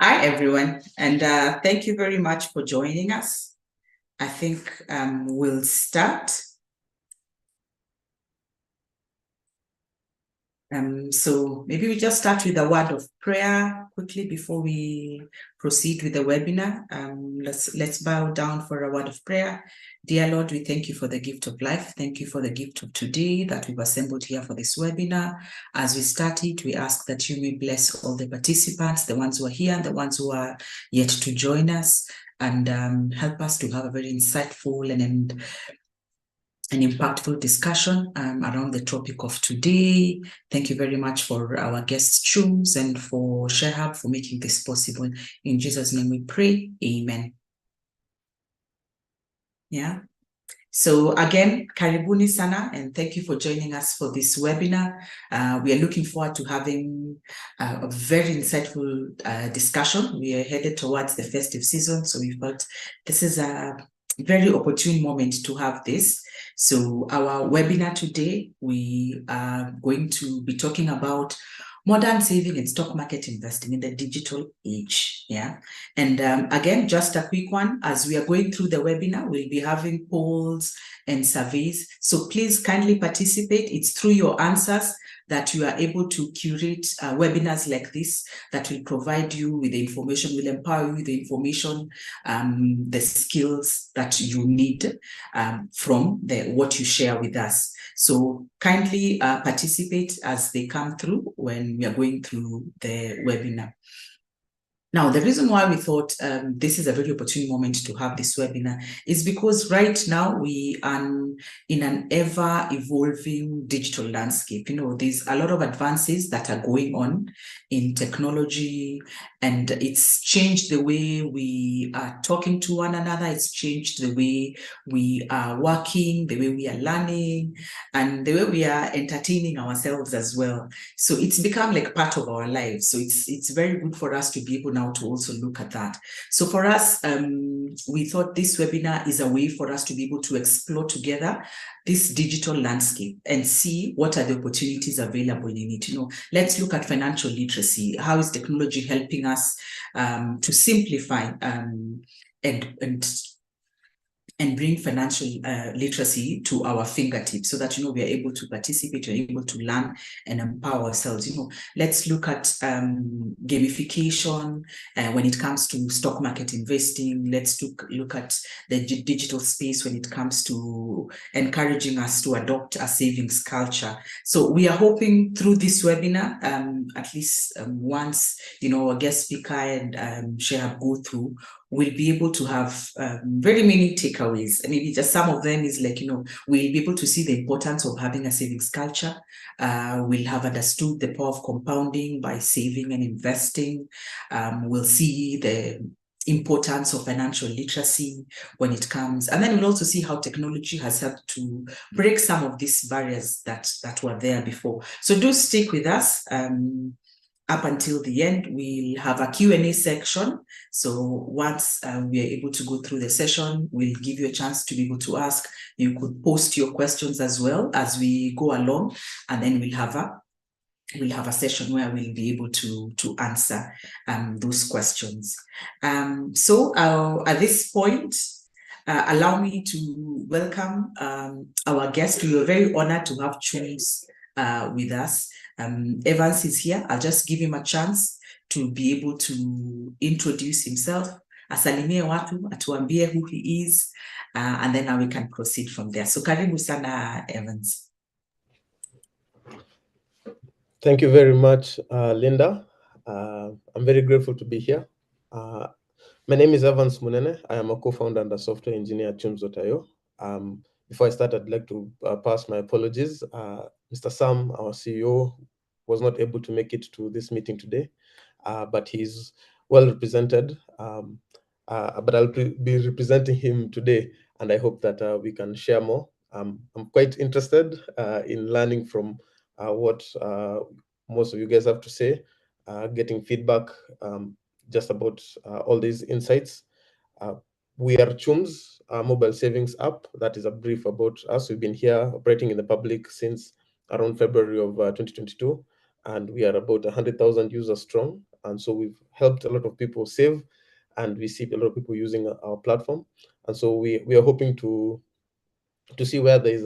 Hi, everyone, and thank you very much for joining us. I think we'll start. So maybe we just start with a word of prayer quickly before we proceed with the webinar. Let's bow down for a word of prayer. Dear Lord, we thank you for the gift of life. Thank you for the gift of today that we've assembled here for this webinar. As we start it, we ask that you may bless all the participants, the ones who are here and the ones who are yet to join us, and help us to have a very insightful and an impactful discussion around the topic of today. Thank you very much for our guest Chums and for ShareHub for making this possible. In Jesus' name we pray, amen. Yeah. So again, karibuni sana, and thank you for joining us for this webinar. We are looking forward to having a very insightful discussion. We are headed towards the festive season, so we felt this is a very opportune moment to have this. So our webinar today, we are going to be talking about modern saving and stock market investing in the digital age. Yeah. And again, just a quick one, as we are going through the webinar, we'll be having polls and surveys. So please kindly participate. It's through your answers that you are able to curate webinars like this that will provide you with the information, will empower you with the information, the skills that you need from what you share with us. So kindly participate as they come through when we are going through the webinar. Now, the reason why we thought this is a very opportune moment to have this webinar is because right now we are in an ever-evolving digital landscape. You know, there's a lot of advances that are going on in technology, and it's changed the way we are talking to one another. It's changed the way we are working, the way we are learning, and the way we are entertaining ourselves as well. So it's become like part of our lives. So it's very good for us to be able now to also look at that. So for us, we thought this webinar is a way for us to be able to explore together this digital landscape and see what are the opportunities available in it. You know, let's look at financial literacy. How is technology helping us to simplify and bring financial literacy to our fingertips so that, you know, we are able to participate, we're able to learn and empower ourselves. You know, let's look at gamification when it comes to stock market investing. Let's look at the digital space when it comes to encouraging us to adopt a savings culture. So we are hoping through this webinar, at least once, you know, a guest speaker and ShareHub go through, we'll be able to have very many takeaways. Maybe just some of them is like, you know, we'll be able to see the importance of having a savings culture. We'll have understood the power of compounding by saving and investing. We'll see the importance of financial literacy when it comes, and then we'll also see how technology has helped to break some of these barriers that were there before. So do stick with us. Up until the end, we'll have a Q&A section. So once we are able to go through the session, we'll give you a chance to be able to ask. You could post your questions as well as we go along, and then we'll have a session where we'll be able to answer those questions. So at this point, allow me to welcome our guest. We were very honored to have Chums with us. Evans is here. I'll just give him a chance to be able to introduce himself, asalimie watu, atuambie who he is, and then now we can proceed from there. So karibu sana, Evans. Thank you very much, Linda. I'm very grateful to be here. My name is Evans Munene. I am a co-founder and a software engineer at Chums.io. Before I start, I'd like to pass my apologies. Mr. Sam, our CEO, was not able to make it to this meeting today, but he's well represented. But I'll be representing him today, and I hope that we can share more. I'm quite interested in learning from what most of you guys have to say, getting feedback just about all these insights. We are Chums, a mobile savings app. That is a brief about us. We've been here operating in the public since around February of 2022, and we are about 100,000 users strong. And so we've helped a lot of people save, and we see a lot of people using our platform. And so we are hoping to see where there is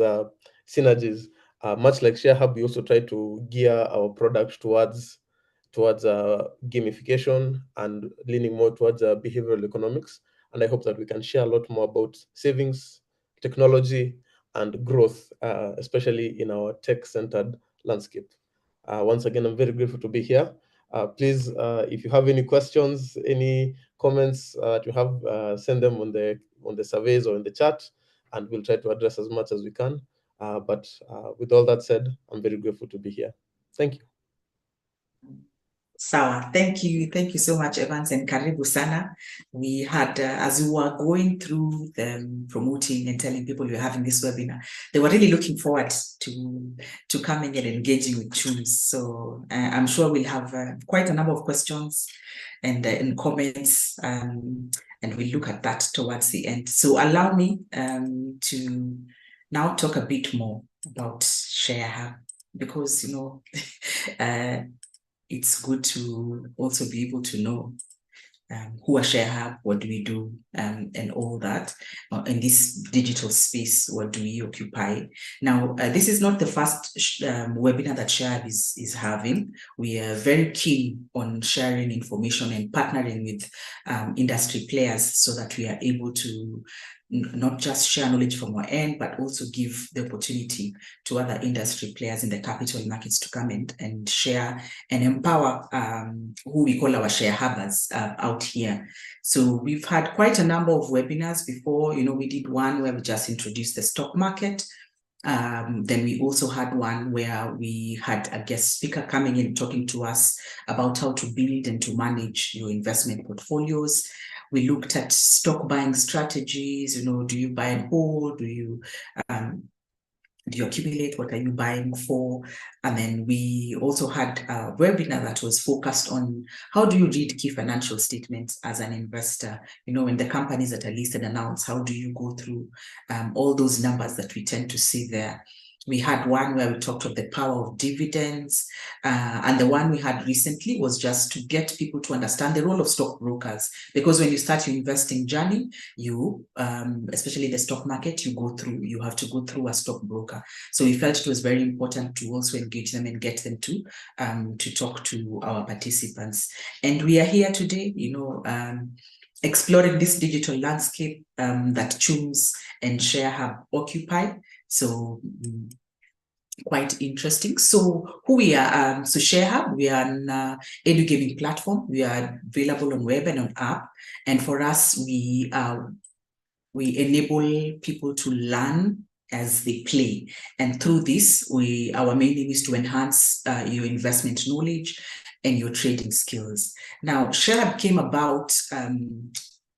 synergies. Much like ShareHub, we also try to gear our product towards gamification and leaning more towards behavioral economics. And I hope that we can share a lot more about savings, technology, and growth, especially in our tech-centered landscape. Once again, I'm very grateful to be here. Please, if you have any questions, any comments that you have, send them on the surveys or in the chat, and we'll try to address as much as we can. But with all that said, I'm very grateful to be here. Thank you. Sawa, thank you so much, Evans, and karibu sana. We had, as we were going through the promoting and telling people you're having this webinar, they were really looking forward to coming and engaging with Chums. So I'm sure we'll have quite a number of questions and comments, and we'll look at that towards the end. So allow me to now talk a bit more about ShareHub, because, you know, it's good to also be able to know who are ShareHub, what do we do, and all that. In this digital space, what do we occupy? Now, this is not the first webinar that ShareHub is having. We are very keen on sharing information and partnering with industry players so that we are able to not just share knowledge from our end, but also give the opportunity to other industry players in the capital markets to come and share and empower who we call our ShareHubbers out here. So we've had quite a number of webinars before. You know, we did one where we just introduced the stock market. Then we also had one where we had a guest speaker coming in talking to us about how to build and to manage your investment portfolios. We looked at stock buying strategies. You know, do you buy and hold? Do you accumulate? What are you buying for? And then we also had a webinar that was focused on how do you read key financial statements as an investor? You know, when the companies that are listed announce, how do you go through all those numbers that we tend to see there? We had one where we talked of the power of dividends, and the one we had recently was just to get people to understand the role of stockbrokers, because when you start your investing journey, you, especially the stock market, you have to go through a stockbroker. So we felt it was very important to also engage them and get them to talk to our participants. And we are here today, you know, exploring this digital landscape that Chums and ShareHub occupy. So quite interesting. So who we are, so ShareHub, we are an edu gaming platform. We are available on web and on app. And for us, we enable people to learn as they play. And through this, our main aim is to enhance your investment knowledge and your trading skills. Now, ShareHub came about,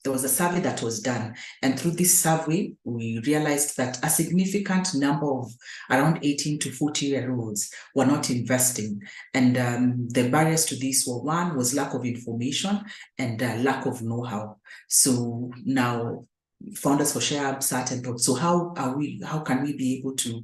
there was a survey that was done, and through this survey, we realized that a significant number of around 18 to 40-year-olds were not investing. And the barriers to this were, one was lack of information and lack of know-how. So now, founders for ShareHub sat and thought, so how can we be able to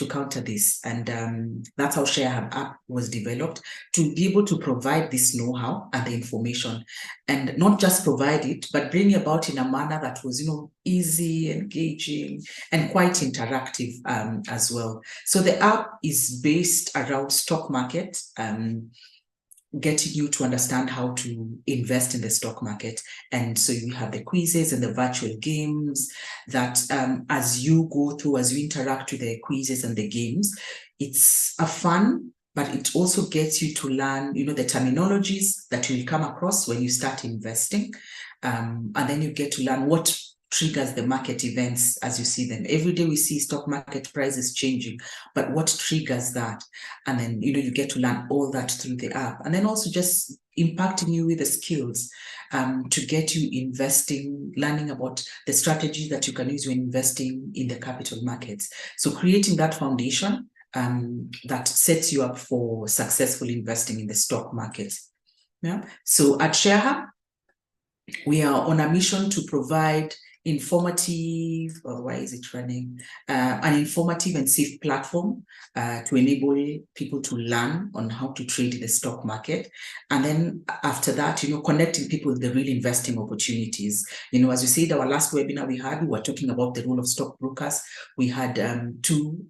counter this? And that's how ShareHub app was developed, to be able to provide this know-how and the information, and not just provide it, but bring it about in a manner that was, you know, easy, engaging, and quite interactive as well. So the app is based around stock market, getting you to understand how to invest in the stock market. And so you have the quizzes and the virtual games that as you go through, as you interact with the quizzes and the games, it's a fun, but it also gets you to learn, you know, the terminologies that you'll come across when you start investing. And then you get to learn what triggers the market events as you see them. Every day we see stock market prices changing, but what triggers that? And then, you know, you get to learn all that through the app. And then also just impacting you with the skills to get you investing, learning about the strategies that you can use when investing in the capital markets. So creating that foundation that sets you up for successful investing in the stock market. Yeah. So at ShareHub, we are on a mission to provide informative, or why is it running? An informative and safe platform to enable people to learn on how to trade in the stock market. And then after that, connecting people with the real investing opportunities. As we said, our last webinar we were talking about the role of stockbrokers. We had two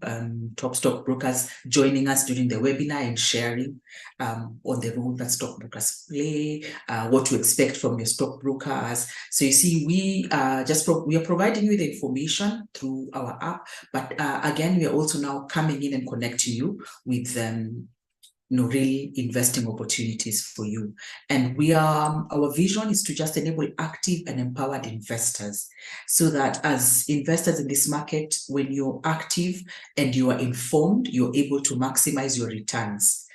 top stockbrokers joining us during the webinar and sharing on the role that stockbrokers play, what to expect from your stockbrokers. So you see, we are providing you the information through our app, but again, we are also now coming in and connecting you with real investing opportunities for you. And our vision is to just enable active and empowered investors, so that as investors in this market, when you're active and you are informed, you're able to maximize your returns.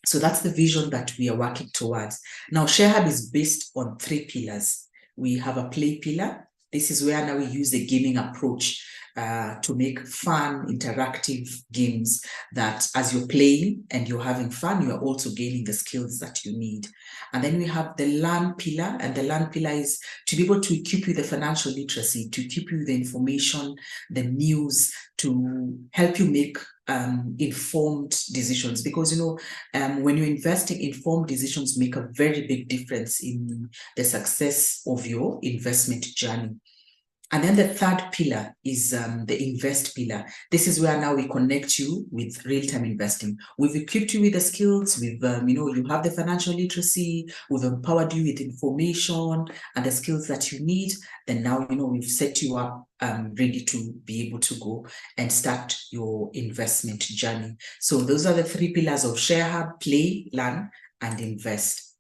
So that's the vision that we are working towards. Now, ShareHub is based on 3 pillars. We have a play pillar. This is where now we use the gaming approach to make fun, interactive games that as you're playing and you're having fun, you're also gaining the skills that you need. And then we have the learn pillar, and the learn pillar is to be able to equip you with the financial literacy, to equip you with the information, the news, to help you make informed decisions, because when you're investing, informed decisions make a very big difference in the success of your investment journey. And then the 3rd pillar is the invest pillar. This is where now we connect you with real-time investing. We've equipped you with the skills. We've, you have the financial literacy. We've empowered you with information and the skills that you need. Then now, we've set you up ready to be able to go and start your investment journey. So those are the 3 pillars of ShareHub: play, learn, and invest.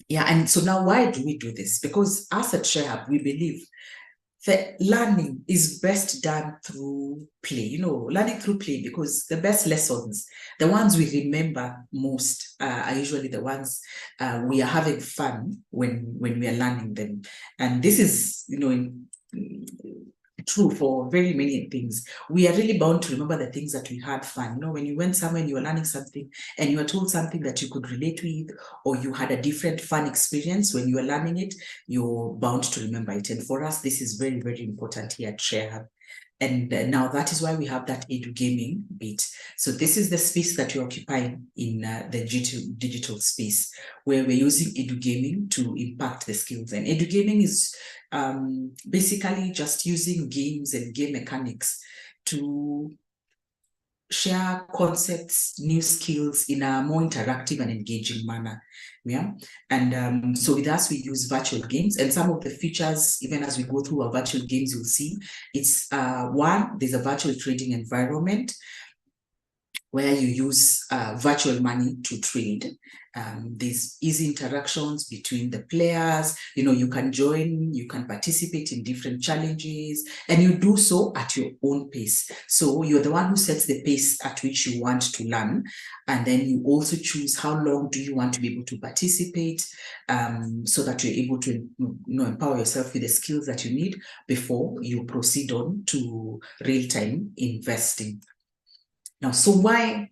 Yeah, and so now why do we do this? Because us at ShareHub, we believe the learning is best done through play, learning through play, because the best lessons, the ones we remember most, are usually the ones we are having fun when we are learning them. And this is, true for very many things. We are really bound to remember the things that we had fun. When you went somewhere and you were learning something and you were told something that you could relate with, or you had a different fun experience when you were learning it, you're bound to remember it. And for us, this is very, very important here at ShareHub. And now that is why we have that edu gaming bit. So this is the space that you're occupying in the digital space, where we're using edu gaming to impact the skills. And edu gaming is basically just using games and game mechanics to share concepts, new skills in a more interactive and engaging manner. Yeah. And so with us, we use virtual games, and some of the features, even as we go through our virtual games, you'll see it's one, there's a virtual trading environment where you use virtual money to trade. There's easy interactions between the players. You can join, you can participate in different challenges, and you do so at your own pace. So you're the one who sets the pace at which you want to learn. And then you also choose how long do you want to be able to participate, so that you're able to empower yourself with the skills that you need before you proceed on to real-time investing. Now, so why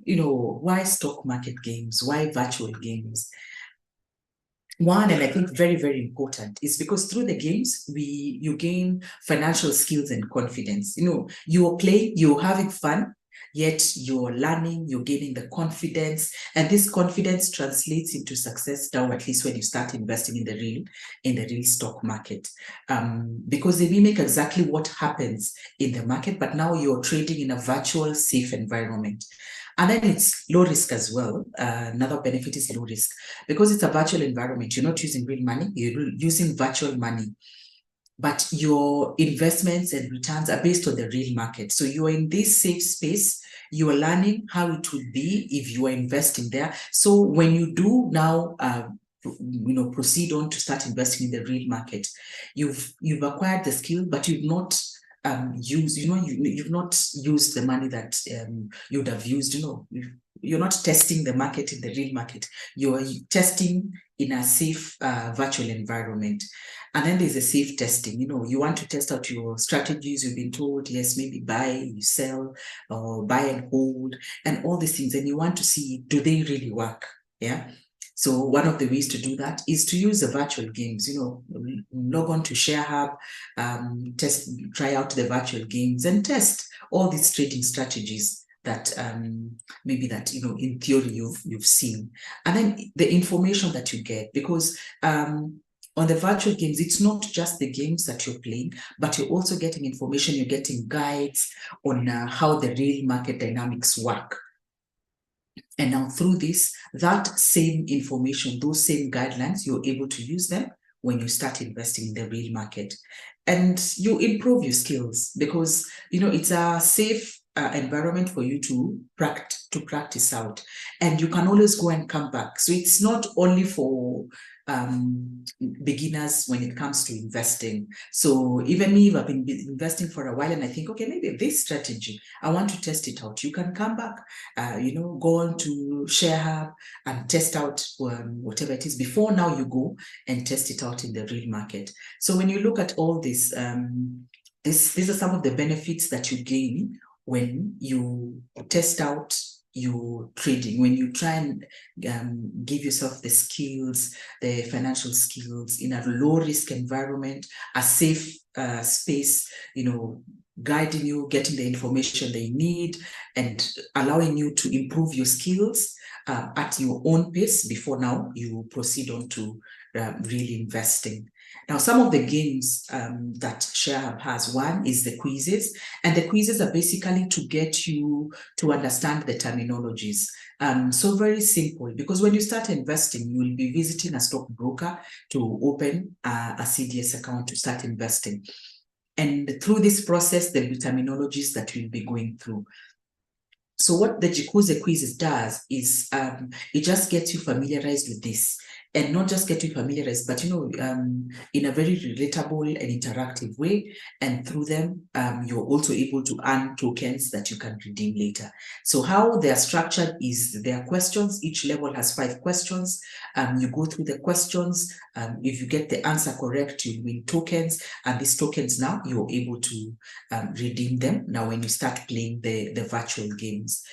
stock market games? Why virtual games? One, and I think very, very important, is because through the games, you gain financial skills and confidence. You're playing, you're having fun, yet you're learning, you're gaining the confidence, and this confidence translates into success down, at least when you start investing in the real stock market, because they mimic exactly what happens in the market, but now you're trading in a virtual, safe environment. And then it's low risk as well. Another benefit is low risk, because it's a virtual environment. You're not using real money, you're using virtual money, but your investments and returns are based on the real market. So you are in this safe space. You are learning how it would be if you are investing there. So when you do now, proceed on to start investing in the real market, you've acquired the skill, but you've not you've not used the money that you would have used. You're not testing the market in the real market. You are testing in a safe virtual environment. And then there's a safe testing. You want to test out your strategies. You've been told, yes, maybe buy, you sell, or buy and hold, and all these things. And you want to see, do they really work? Yeah. So one of the ways to do that is to use the virtual games, log on to ShareHub, try out the virtual games and test all these trading strategies that maybe that, in theory you've seen. And then the information that you get, because on the virtual games, it's not just the games that you're playing, but you're also getting information, you're getting guides on how the real market dynamics work. And now through this, that same information, those same guidelines, you're able to use them when you start investing in the real market. And you improve your skills because, it's a safe environment for you to practice out. And you can always go and come back. So it's not only for beginners when it comes to investing. So even me, if I've been investing for a while and I think, okay, maybe this strategy, I want to test it out. You can come back, go on to ShareHub and test out whatever it is before now you go and test it out in the real market. So when you look at all this, these are some of the benefits that you gain when you test out your trading, when you try and give yourself the skills, the financial skills in a low risk environment, a safe space, guiding you, getting the information they need and allowing you to improve your skills at your own pace before now you proceed on to really investing. Now, some of the games that ShareHub has, one is the quizzes, and the quizzes are basically to get you to understand the terminologies. So very simple, because when you start investing, you will be visiting a stockbroker to open a CDS account to start investing. And through this process, there will be terminologies that you'll be going through. So what the Jikuze quizzes does is it just gets you familiarized with this. And not just get you familiarized, but in a very relatable and interactive way. And through them, you're also able to earn tokens that you can redeem later. So how they are structured is there are questions. Each level has 5 questions. You go through the questions. If you get the answer correct, you win tokens. And these tokens now, you're able to redeem them now when you start playing the virtual games.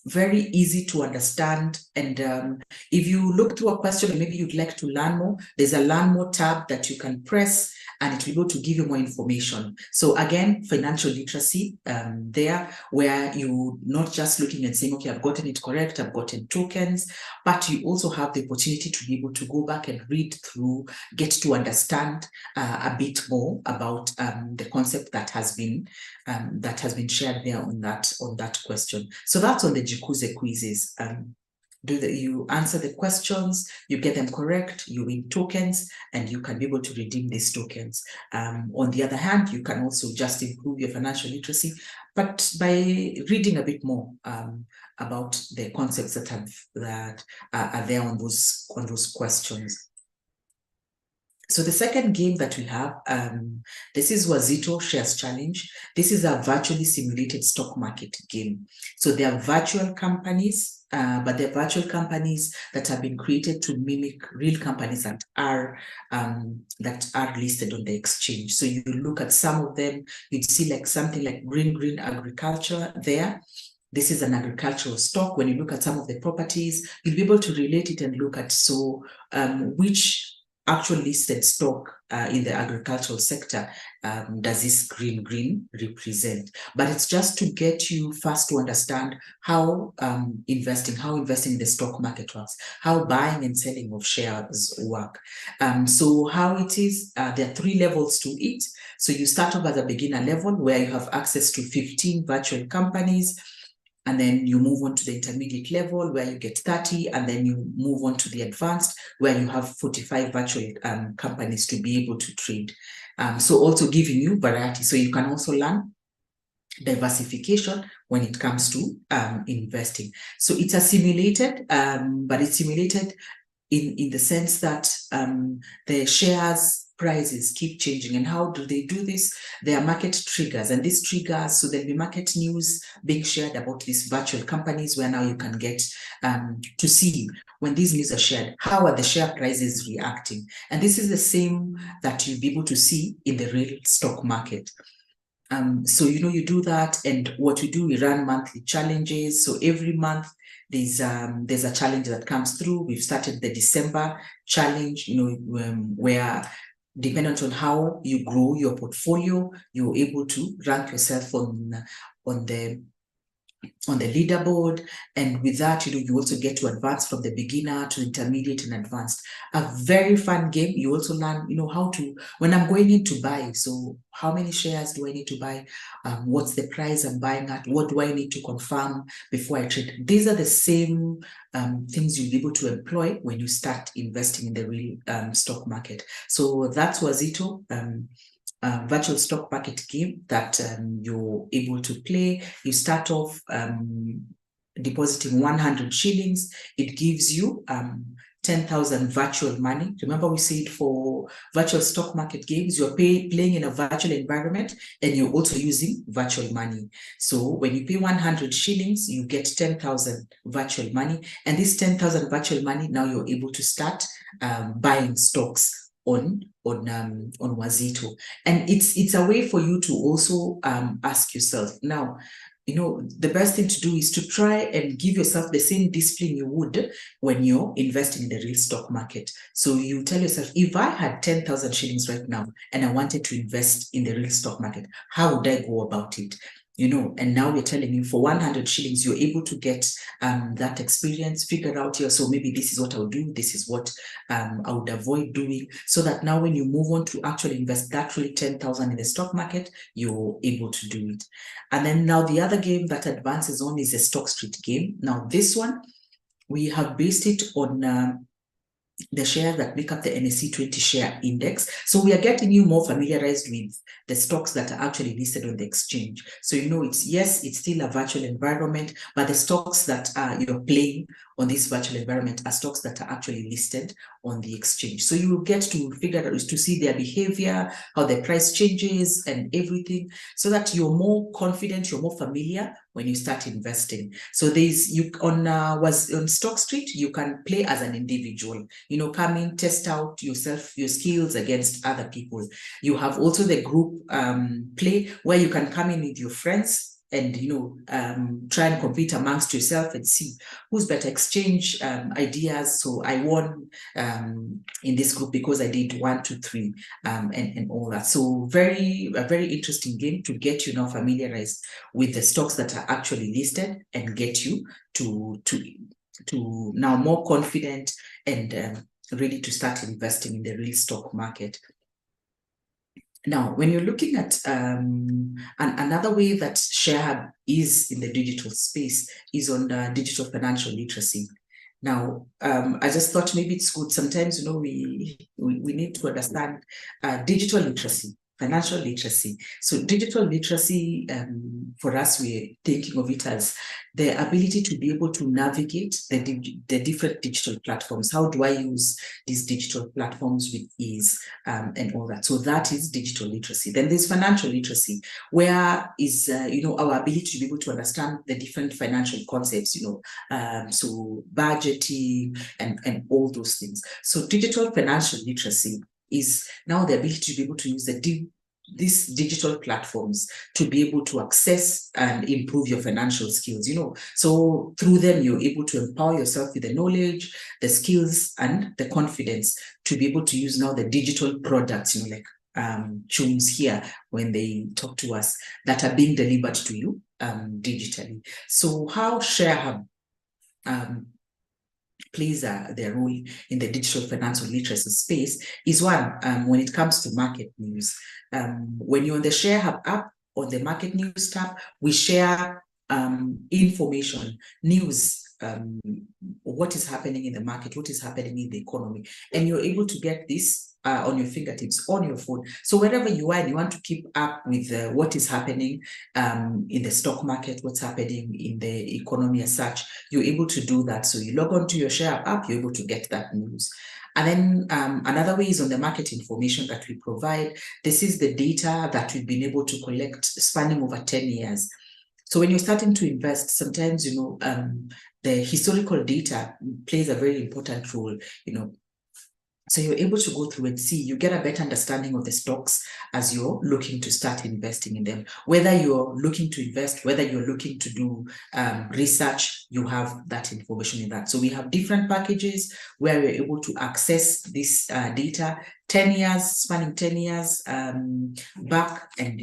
Very easy to understand. And if you look through a question and maybe you'd like to learn more, there's a learn more tab that you can press and it will go to give you more information. So again, financial literacy there, where you're not just looking and saying, okay, I've gotten it correct, I've gotten tokens, but you also have the opportunity to be able to go back and read through, get to understand a bit more about the concept that has been shared there on that question. So that's on the Jikuze quizzes. You answer the questions, you get them correct, you win tokens, and you can be able to redeem these tokens. On the other hand, you can also just improve your financial literacy, but by reading a bit more about the concepts that are there on those questions. So the second game that we have, this is Wazito Shares Challenge. This is a virtually simulated stock market game. So they are virtual companies, but they're virtual companies that have been created to mimic real companies that are listed on the exchange. So you look at some of them, you'd see like something like Green Agriculture there. This is an agricultural stock. When you look at some of the properties, you'll be able to relate it and look at which actual listed stock in the agricultural sector does this green represent. But it's just to get you first to understand how investing in the stock market works, how buying and selling of shares work. So how it is, there are 3 levels to it. So you start off at the beginner level where you have access to 15 virtual companies. And then you move on to the intermediate level where you get 30, and then you move on to the advanced where you have 45 virtual companies to be able to trade. So also giving you variety. So you can also learn diversification when it comes to investing. So it's a simulated, but it's simulated in the sense that the shares prices keep changing. And how do they do this? There are market triggers, and these triggers, so there'll be market news being shared about these virtual companies where now you can get to see when these news are shared, how are the share prices reacting? And this is the same that you'll be able to see in the real stock market. So, you do that, and what we do, we run monthly challenges. So every month there's a challenge that comes through. We've started the December challenge, where dependent on how you grow your portfolio, you're able to rank yourself on the leaderboard. And with that, you also get to advance from the beginner to intermediate and advanced. A very fun game. You also learn, how to, when I'm going in to buy, so how many shares do I need to buy? What's the price I'm buying at? What do I need to confirm before I trade? These are the same things you'll be able to employ when you start investing in the real stock market. So that's Wazito. Virtual stock market game that you're able to play. You start off depositing 100 shillings. It gives you 10,000 virtual money. Remember, we said for virtual stock market games, you're playing in a virtual environment, and you're also using virtual money. So when you pay 100 shillings, you get 10,000 virtual money. And this 10,000 virtual money, now you're able to start buying stocks on Wazito. And it's a way for you to also ask yourself, now, the best thing to do is to try and give yourself the same discipline you would when you're investing in the real stock market. So you tell yourself, if I had 10,000 shillings right now and I wanted to invest in the real stock market, how would I go about it? And now we're telling you for 100 shillings, you're able to get that experience, figure out here, so maybe this is what I'll do, this is what I would avoid doing, so that now when you move on to actually invest that really 10,000 in the stock market, you're able to do it. And then now the other game that advances on is a Stock Street game. Now this one, we have based it on the shares that make up the NSE 20 share index. So we are getting you more familiarized with the stocks that are actually listed on the exchange. So it's still a virtual environment, but the stocks that you're playing on this virtual environment are stocks that are actually listed on the exchange. So you will get to figure out, to see their behavior, how the price changes and everything, so that you're more confident, you're more familiar when you start investing. So on Stock Street, you can play as an individual, come in, test out yourself, your skills against other people. You have also the group play, where you can come in with your friends and try and compete amongst yourself and see who's better, exchange ideas. So I won in this group because I did 1, 2, 3 and all that. So a very interesting game to get you now familiarized with the stocks that are actually listed and get you to now more confident and ready to start investing in the real stock market. Now, when you're looking at another way that ShareHub is in the digital space is on digital financial literacy. Now, I just thought maybe it's good. Sometimes, we need to understand digital literacy, financial literacy. So digital literacy, for us, we're thinking of it as the ability to be able to navigate the different digital platforms. How do I use these digital platforms with ease and all that? So that is digital literacy. Then there's financial literacy, where is, our ability to be able to understand the different financial concepts, so budgeting and all those things. So digital financial literacy is now the ability to be able to use these digital platforms to be able to access and improve your financial skills, So through them, you're able to empower yourself with the knowledge, the skills, and the confidence to be able to use now the digital products, like Chums here, when they talk to us, that are being delivered to you digitally. So how ShareHub plays their role in the digital financial literacy space is one, when it comes to market news. When you're on the ShareHub app, on the market news tab, we share information, news, what is happening in the market, what is happening in the economy, and you're able to get this on your fingertips, on your phone. So wherever you are and you want to keep up with what is happening in the stock market, what's happening in the economy as such, you're able to do that. So you log on to your ShareHub app, you're able to get that news. And then another way is on the market information that we provide. This is the data that we've been able to collect spanning over 10 years. So when you're starting to invest, sometimes, the historical data plays a very important role. So you're able to go through and see, you get a better understanding of the stocks as you're looking to start investing in them. Whether you're looking to invest, whether you're looking to do research, you have that information in that. So we have different packages where we're able to access this data 10 years, spanning 10 years back, and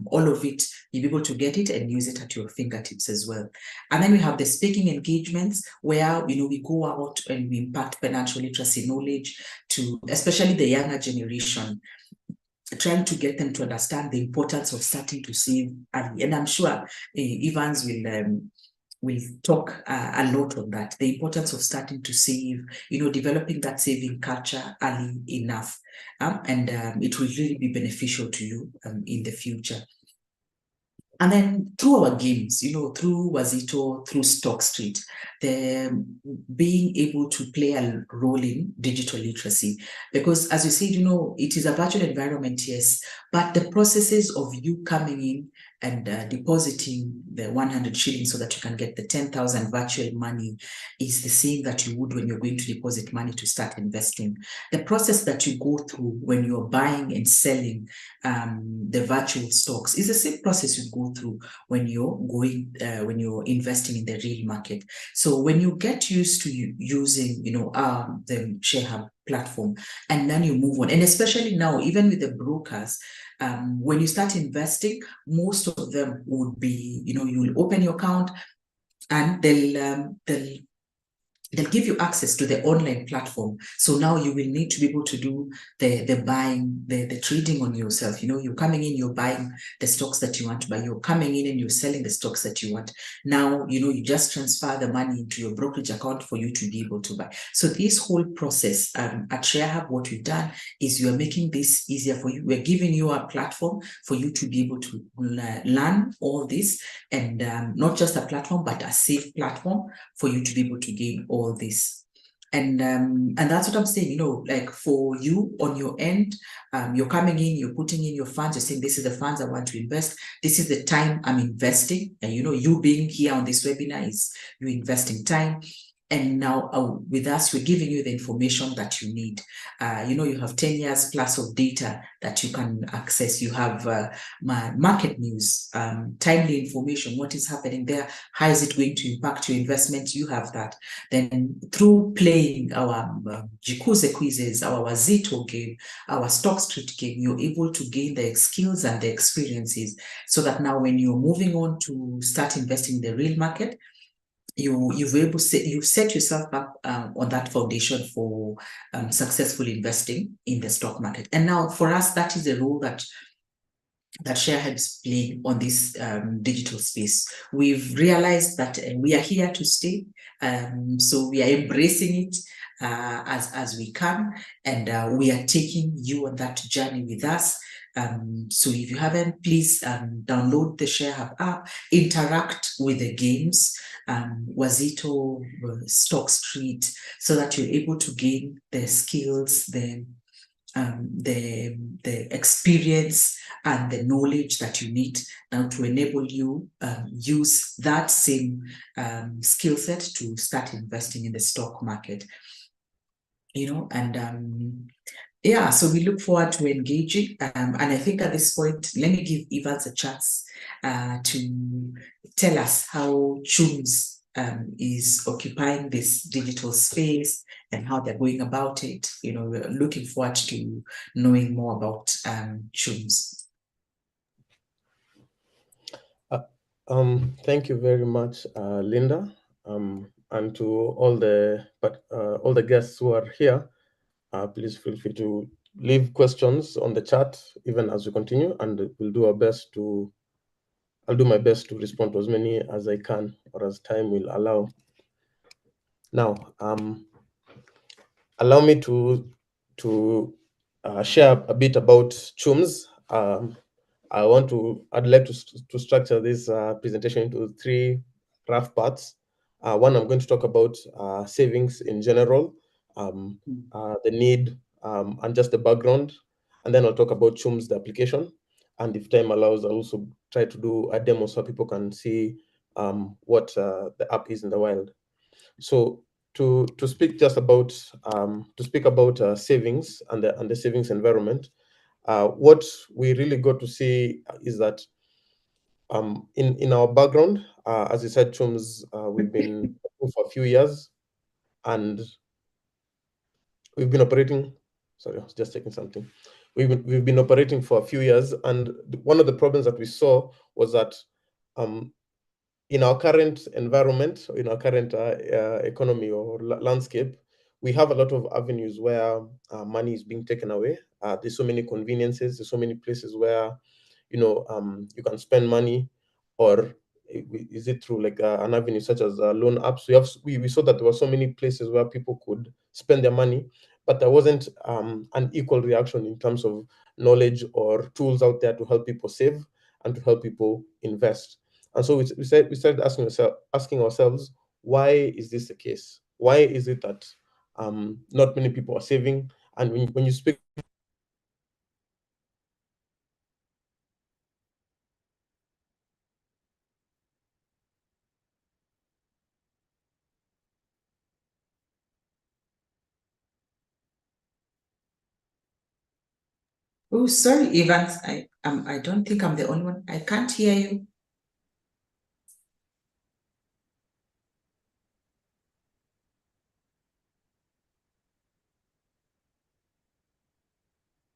all of it, you'll be able to get it and use it at your fingertips as well. And then we have the speaking engagements where we go out and we impact financial literacy knowledge to especially the younger generation, trying to get them to understand the importance of starting to save early. And I'm sure Evans will talk a lot on that, the importance of starting to save, developing that saving culture early enough. And it will really be beneficial to you in the future. And then through our games, through Wazito, through StockStreet, the being able to play a role in digital literacy. Because as you said, it is a virtual environment, yes, but the processes of you coming in and depositing the 100 shillings so that you can get the 10,000 virtual money is the same that you would when you're going to deposit money to start investing. The process that you go through when you're buying and selling the virtual stocks is the same process you go through when you're investing in the real market. So when you get used to using, the ShareHub platform, and then you move on, and especially now, even with the brokers, when you start investing, most of them would be, you'll open your account and they'll give you access to the online platform. So now you will need to be able to do the buying, the trading on yourself. You're coming in, you're buying the stocks that you want to buy. You're coming in and you're selling the stocks that you want. Now, you just transfer the money into your brokerage account for you to be able to buy. So this whole process at ShareHub, what we've done is you are making this easier for you. We're giving you a platform for you to be able to learn all this, and not just a platform, but a safe platform for you to be able to gain all this. And that's what I'm saying, like for you on your end, you're coming in, you're putting in your funds, you're saying, this is the funds I want to invest. This is the time I'm investing. And, you being here on this webinar is you investing time. And now with us, we're giving you the information that you need. You have 10 years plus of data that you can access. You have market news, timely information, what is happening there, how is it going to impact your investment? You have that. Then through playing our Jikuze quizzes, our Wazito game, our StockStreet game, you're able to gain the skills and the experiences so that now when you're moving on to start investing in the real market, you've set yourself up on that foundation for successfully investing in the stock market. And now for us, that is a role that ShareHub is playing on this digital space. We've realized that we are here to stay, so we are embracing it as we can, and we are taking you on that journey with us. So if you haven't, please download the ShareHub app, interact with the games, Wazito, StockStreet, so that you're able to gain the skills, the experience and the knowledge that you need now to enable you use that same skill set to start investing in the stock market. Yeah, so we look forward to engaging. And I think at this point, let me give Evans a chance to tell us how Chums is occupying this digital space and how they're going about it. We're looking forward to knowing more about Chums. Thank you very much, Linda, and to all the guests who are here. Please feel free to leave questions on the chat even as we continue, and we'll do our best to. I'll do my best to respond to as many as I can or as time will allow. Now, allow me to share a bit about Chums. I'd like to structure this presentation into 3 rough parts. One, I'm going to talk about savings in general, the need, and just the background. And then I'll talk about Chums, the application. And if time allows, I'll also try to do a demo so people can see what the app is in the wild. So to speak just about savings and the savings environment. What we really got to see is that in our background, as you said, Chums, we've been for a few years, and we've been operating. Sorry, I was just checking something. We've been operating for a few years, and one of the problems that we saw was that in our current environment, in our current economy or landscape, we have a lot of avenues where money is being taken away. There's so many conveniences. There's so many places where you can spend money, or is it through like an avenue such as loan apps? We saw that there were so many places where people could spend their money, but there wasn't an equal reaction in terms of knowledge or tools out there to help people save and to help people invest. And so we started asking ourselves, why is this the case? Why is it that not many people are saving? And when you speak, Oh, sorry, Evans. I don't think I'm the only one. I can't hear you.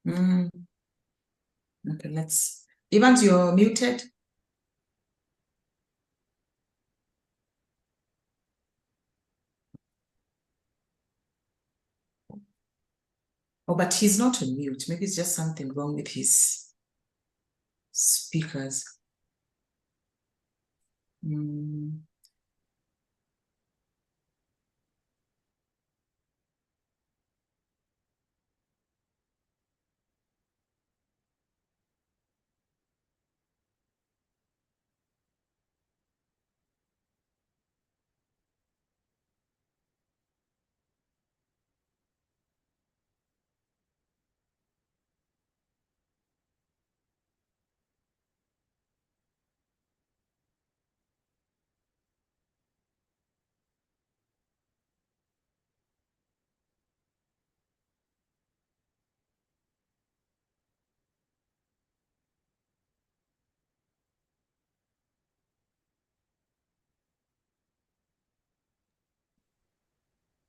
Mm, okay, Evans, you're muted. Oh, but he's not on mute. Maybe it's just something wrong with his speakers. Mm.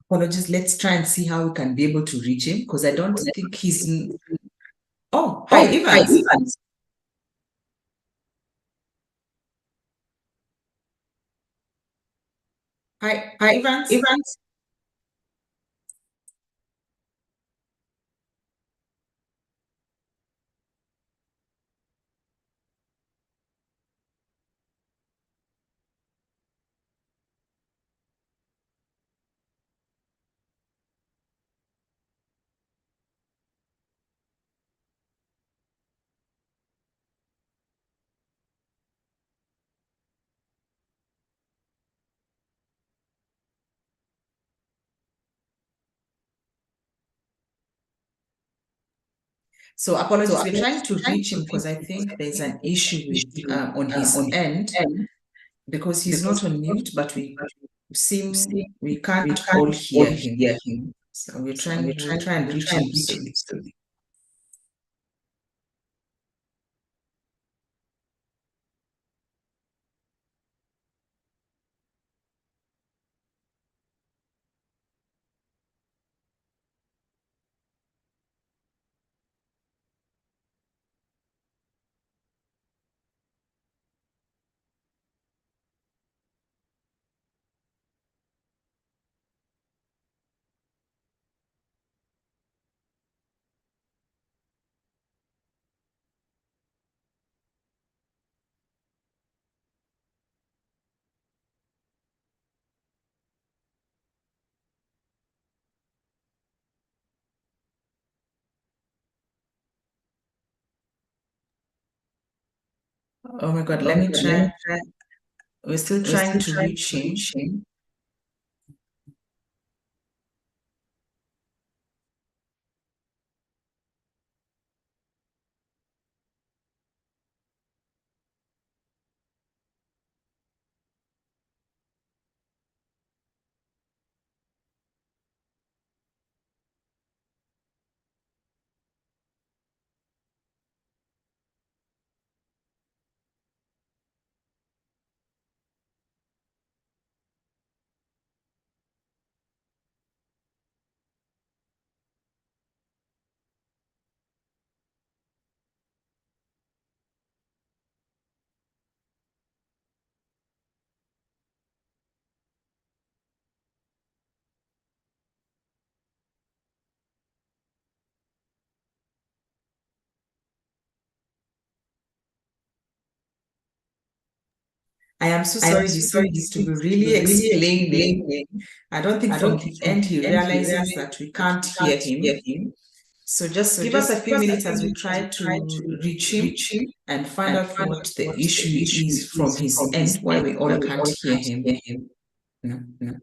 Apologies. Let's try and see how we can be able to reach him, because I don't think he's. Oh, hi, Evans. Hi, Evans. So apologies, we're trying to reach him because I think there's an issue with on his end, because he's not on mute, but we can't all hear him. So we'll try and reach him soon. Oh my God, let me try. We're still trying to reach him. I am so sorry. He seems to be really explaining. I don't think from the end he realizes that we can't hear him. So just give us a few minutes as we try to reach him and find out what the issue is from his end, why we all can't hear him. No, no.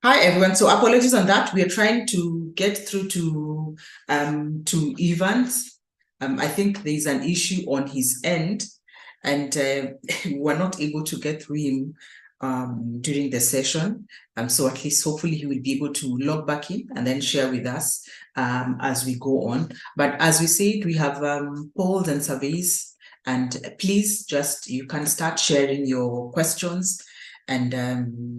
Hi everyone. So apologies on that. We are trying to get through to Evans. I think there is an issue on his end, and we're not able to get through him during the session. So at least hopefully he will be able to log back in and then share with us as we go on. But as we said, we have polls and surveys, and please you can start sharing your questions, and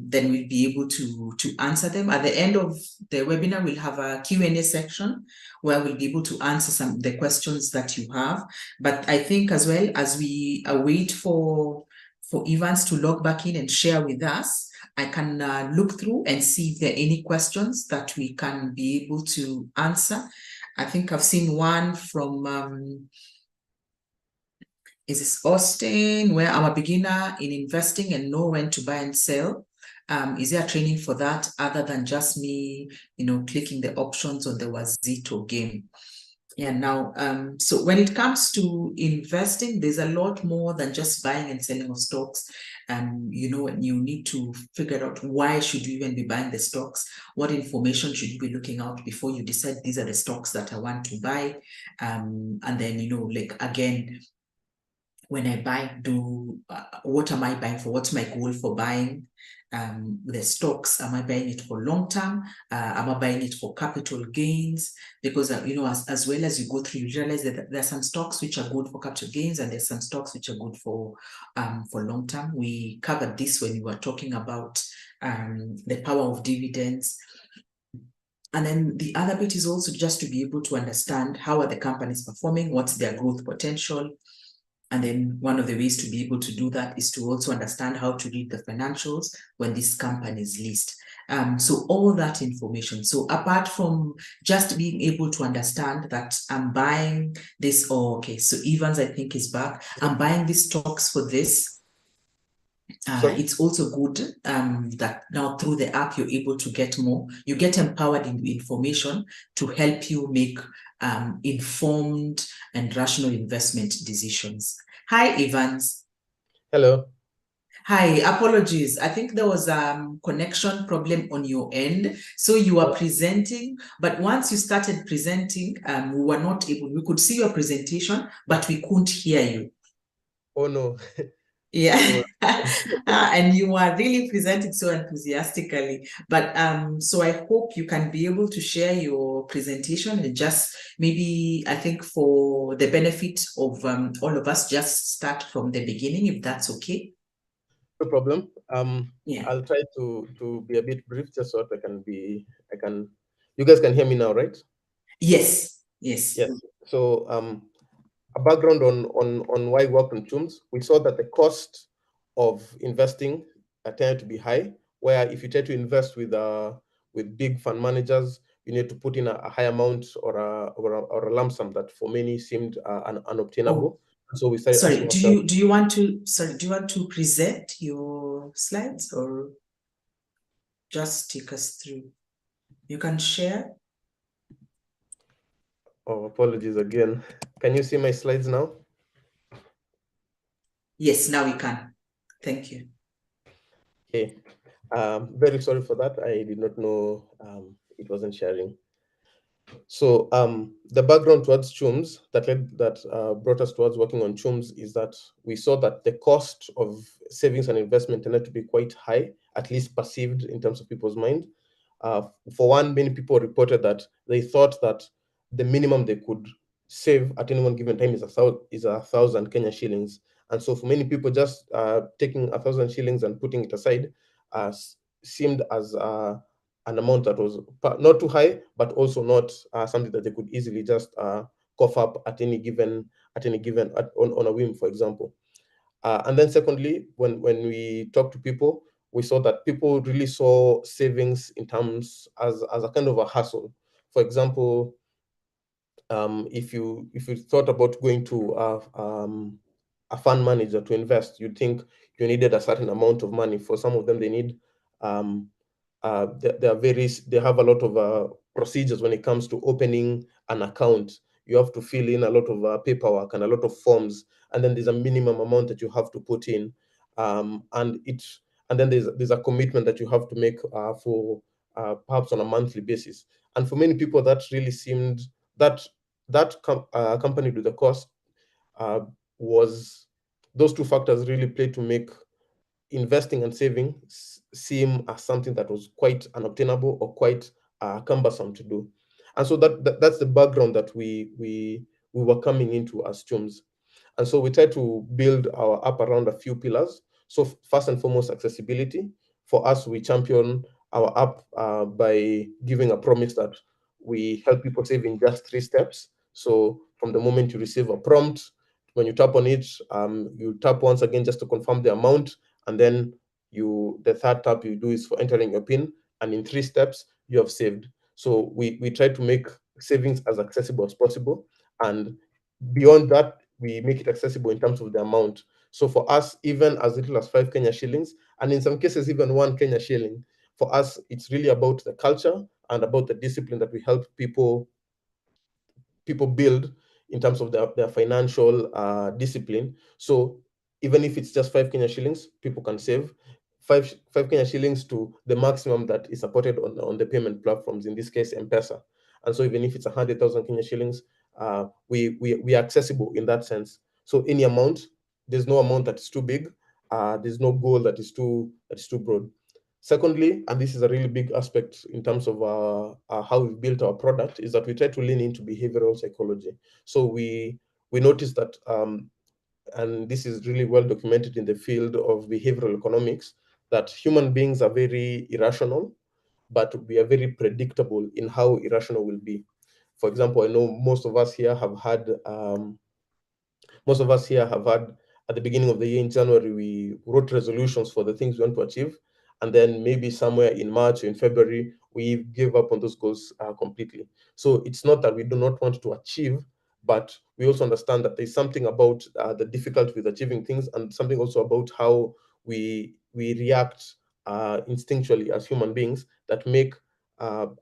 then we'll be able to answer them. At the end of the webinar, we'll have a Q&A section where we'll be able to answer some of the questions that you have. But I think as well, as we await for Evans to log back in and share with us, I can look through and see if there are any questions that we can be able to answer. I think I've seen one from is this Austin, where I'm a beginner in investing and know when to buy and sell. Is there a training for that other than just me, clicking the options on the Wazito game? Yeah, now, so when it comes to investing, there's a lot more than just buying and selling of stocks. And you need to figure out why should you even be buying the stocks, what information should you be looking out before you decide these are the stocks that I want to buy. And then, again, when I buy, what am I buying for? What's my goal for buying the stocks? Am I buying it for long term? Am I buying it for capital gains? Because as well as you go through, you realize that there are some stocks which are good for capital gains, and there's some stocks which are good for long term. We covered this when we were talking about the power of dividends. And then the other bit is also just to be able to understand how are the companies performing, what's their growth potential. And then one of the ways to be able to do that is to also understand how to read the financials when this company is listed. So all that information. So apart from just being able to understand that I'm buying this, okay, so Evans, I think, is back. I'm buying these stocks for this. It's also good that now through the app, you're able to get more. You get empowered in information to help you make informed and rational investment decisions. Hi, Evans. Hello. Hi, apologies. I think there was a connection problem on your end. So you were presenting, but once you started presenting, we were not able, we could see your presentation, but we couldn't hear you. Oh, no. Yeah. And you are really presenting so enthusiastically. But so I hope you can be able to share your presentation and just maybe, I think for the benefit of all of us, just start from the beginning, if that's okay. No problem. Yeah. I'll try to be a bit brief just so that you guys can hear me now, right? Yes. Yes. Yes. So a background on why we worked on TUMS, we saw that the cost of investing tended to be high, where if you try to invest with big fund managers, you need to put in a high amount or a lump sum that for many seemed unobtainable. So we started. Sorry, do you want to present your slides or just take us through? You can share. Oh, apologies again. Can you see my slides now? Yes, now we can. Thank you. Okay. Very sorry for that. I did not know it wasn't sharing. So the background towards CHUMS that brought us towards working on CHUMS is that we saw that the cost of savings and investment tended to be quite high, at least perceived in terms of people's mind. For one, many people reported that they thought that the minimum they could save at any one given time is a thousand Kenya shillings. And so for many people, just taking 1,000 shillings and putting it aside seemed as an amount that was not too high, but also not something that they could easily just cough up at any given on a whim, for example. And then secondly, when we talked to people, we saw that people really saw savings in terms as a kind of a hustle. For example, if you thought about going to a fund manager to invest, you'd think you needed a certain amount of money. For some of them, they need they have a lot of procedures when it comes to opening an account. You have to fill in a lot of paperwork and a lot of forms, and then there's a minimum amount that you have to put in, and then there's a commitment that you have to make for perhaps on a monthly basis. And for many people, that really seemed that accompanied with the cost uh, was those two factors really played to make investing and saving seem as something that was quite unobtainable or quite cumbersome to do. And so that's the background that we were coming into as CHUMS. And so we tried to build our app around a few pillars. So first and foremost, accessibility. For us, we champion our app by giving a promise that we help people save in just 3 steps. So from the moment you receive a prompt, when you tap on it, you tap once again just to confirm the amount, and then the third tap you do is for entering your PIN, and in 3 steps you have saved. So we try to make savings as accessible as possible, and beyond that, we make it accessible in terms of the amount. So for us, even as little as 5 Kenya shillings, and in some cases even 1 Kenya shilling, for us, it's really about the culture and about the discipline that we help people build in terms of their financial discipline. So even if it's just 5 Kenya shillings, people can save five Kenya shillings to the maximum that is supported on the payment platforms, in this case, M-Pesa. And so even if it's 100,000 Kenya shillings, we are accessible in that sense. So any amount, there's no amount that is too big. There's no goal that is too broad. Secondly, and this is a really big aspect in terms of how we've built our product, is that we try to lean into behavioral psychology. So we noticed that, and this is really well documented in the field of behavioral economics, that human beings are very irrational, but we are very predictable in how irrational we'll be. For example, I know most of us here have had at the beginning of the year in January, we wrote resolutions for the things we want to achieve. And then maybe somewhere in March or in February, we give up on those goals completely. So it's not that we do not want to achieve, but we also understand that there's something about the difficulty with achieving things, and something also about how we react instinctually as human beings that make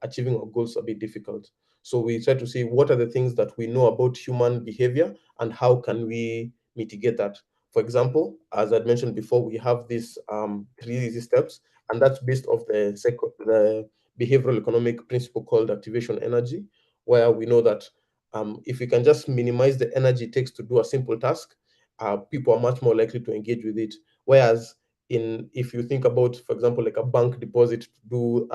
achieving our goals a bit difficult. So we try to see what are the things that we know about human behavior and how can we mitigate that. For example, as I'd mentioned before, we have these 3 easy steps, and that's based off the behavioral economic principle called activation energy, where we know that if we can just minimize the energy it takes to do a simple task, people are much more likely to engage with it. Whereas if you think about, for example, like a bank deposit to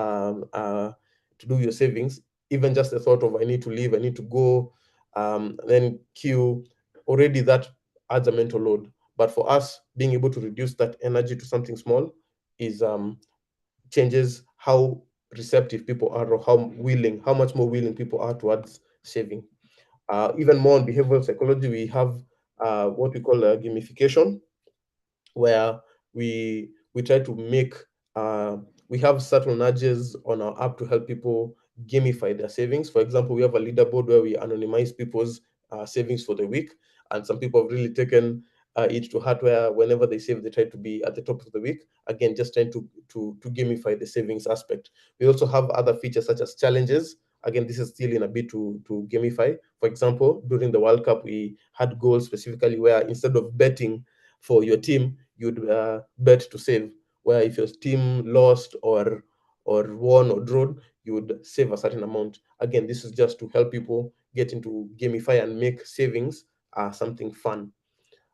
do your savings, even just the thought of I need to leave, I need to go, then queue, already that adds a mental load. But for us, being able to reduce that energy to something small is changes how receptive people are, or how much more willing people are towards saving. Even more on behavioral psychology, we have what we call gamification, where we try to make we have certain nudges on our app to help people gamify their savings. For example, we have a leaderboard where we anonymize people's savings for the week, and some people have really taken it to heart, where whenever they save, they try to be at the top of the week. Again, just trying to gamify the savings aspect. We also have other features such as challenges. Again, this is still in a bit to gamify. For example, during the World Cup, we had goals specifically where instead of betting for your team, you'd bet to save, where if your team lost or won or drawn, you would save a certain amount. Again, this is just to help people get into gamify and make savings something fun.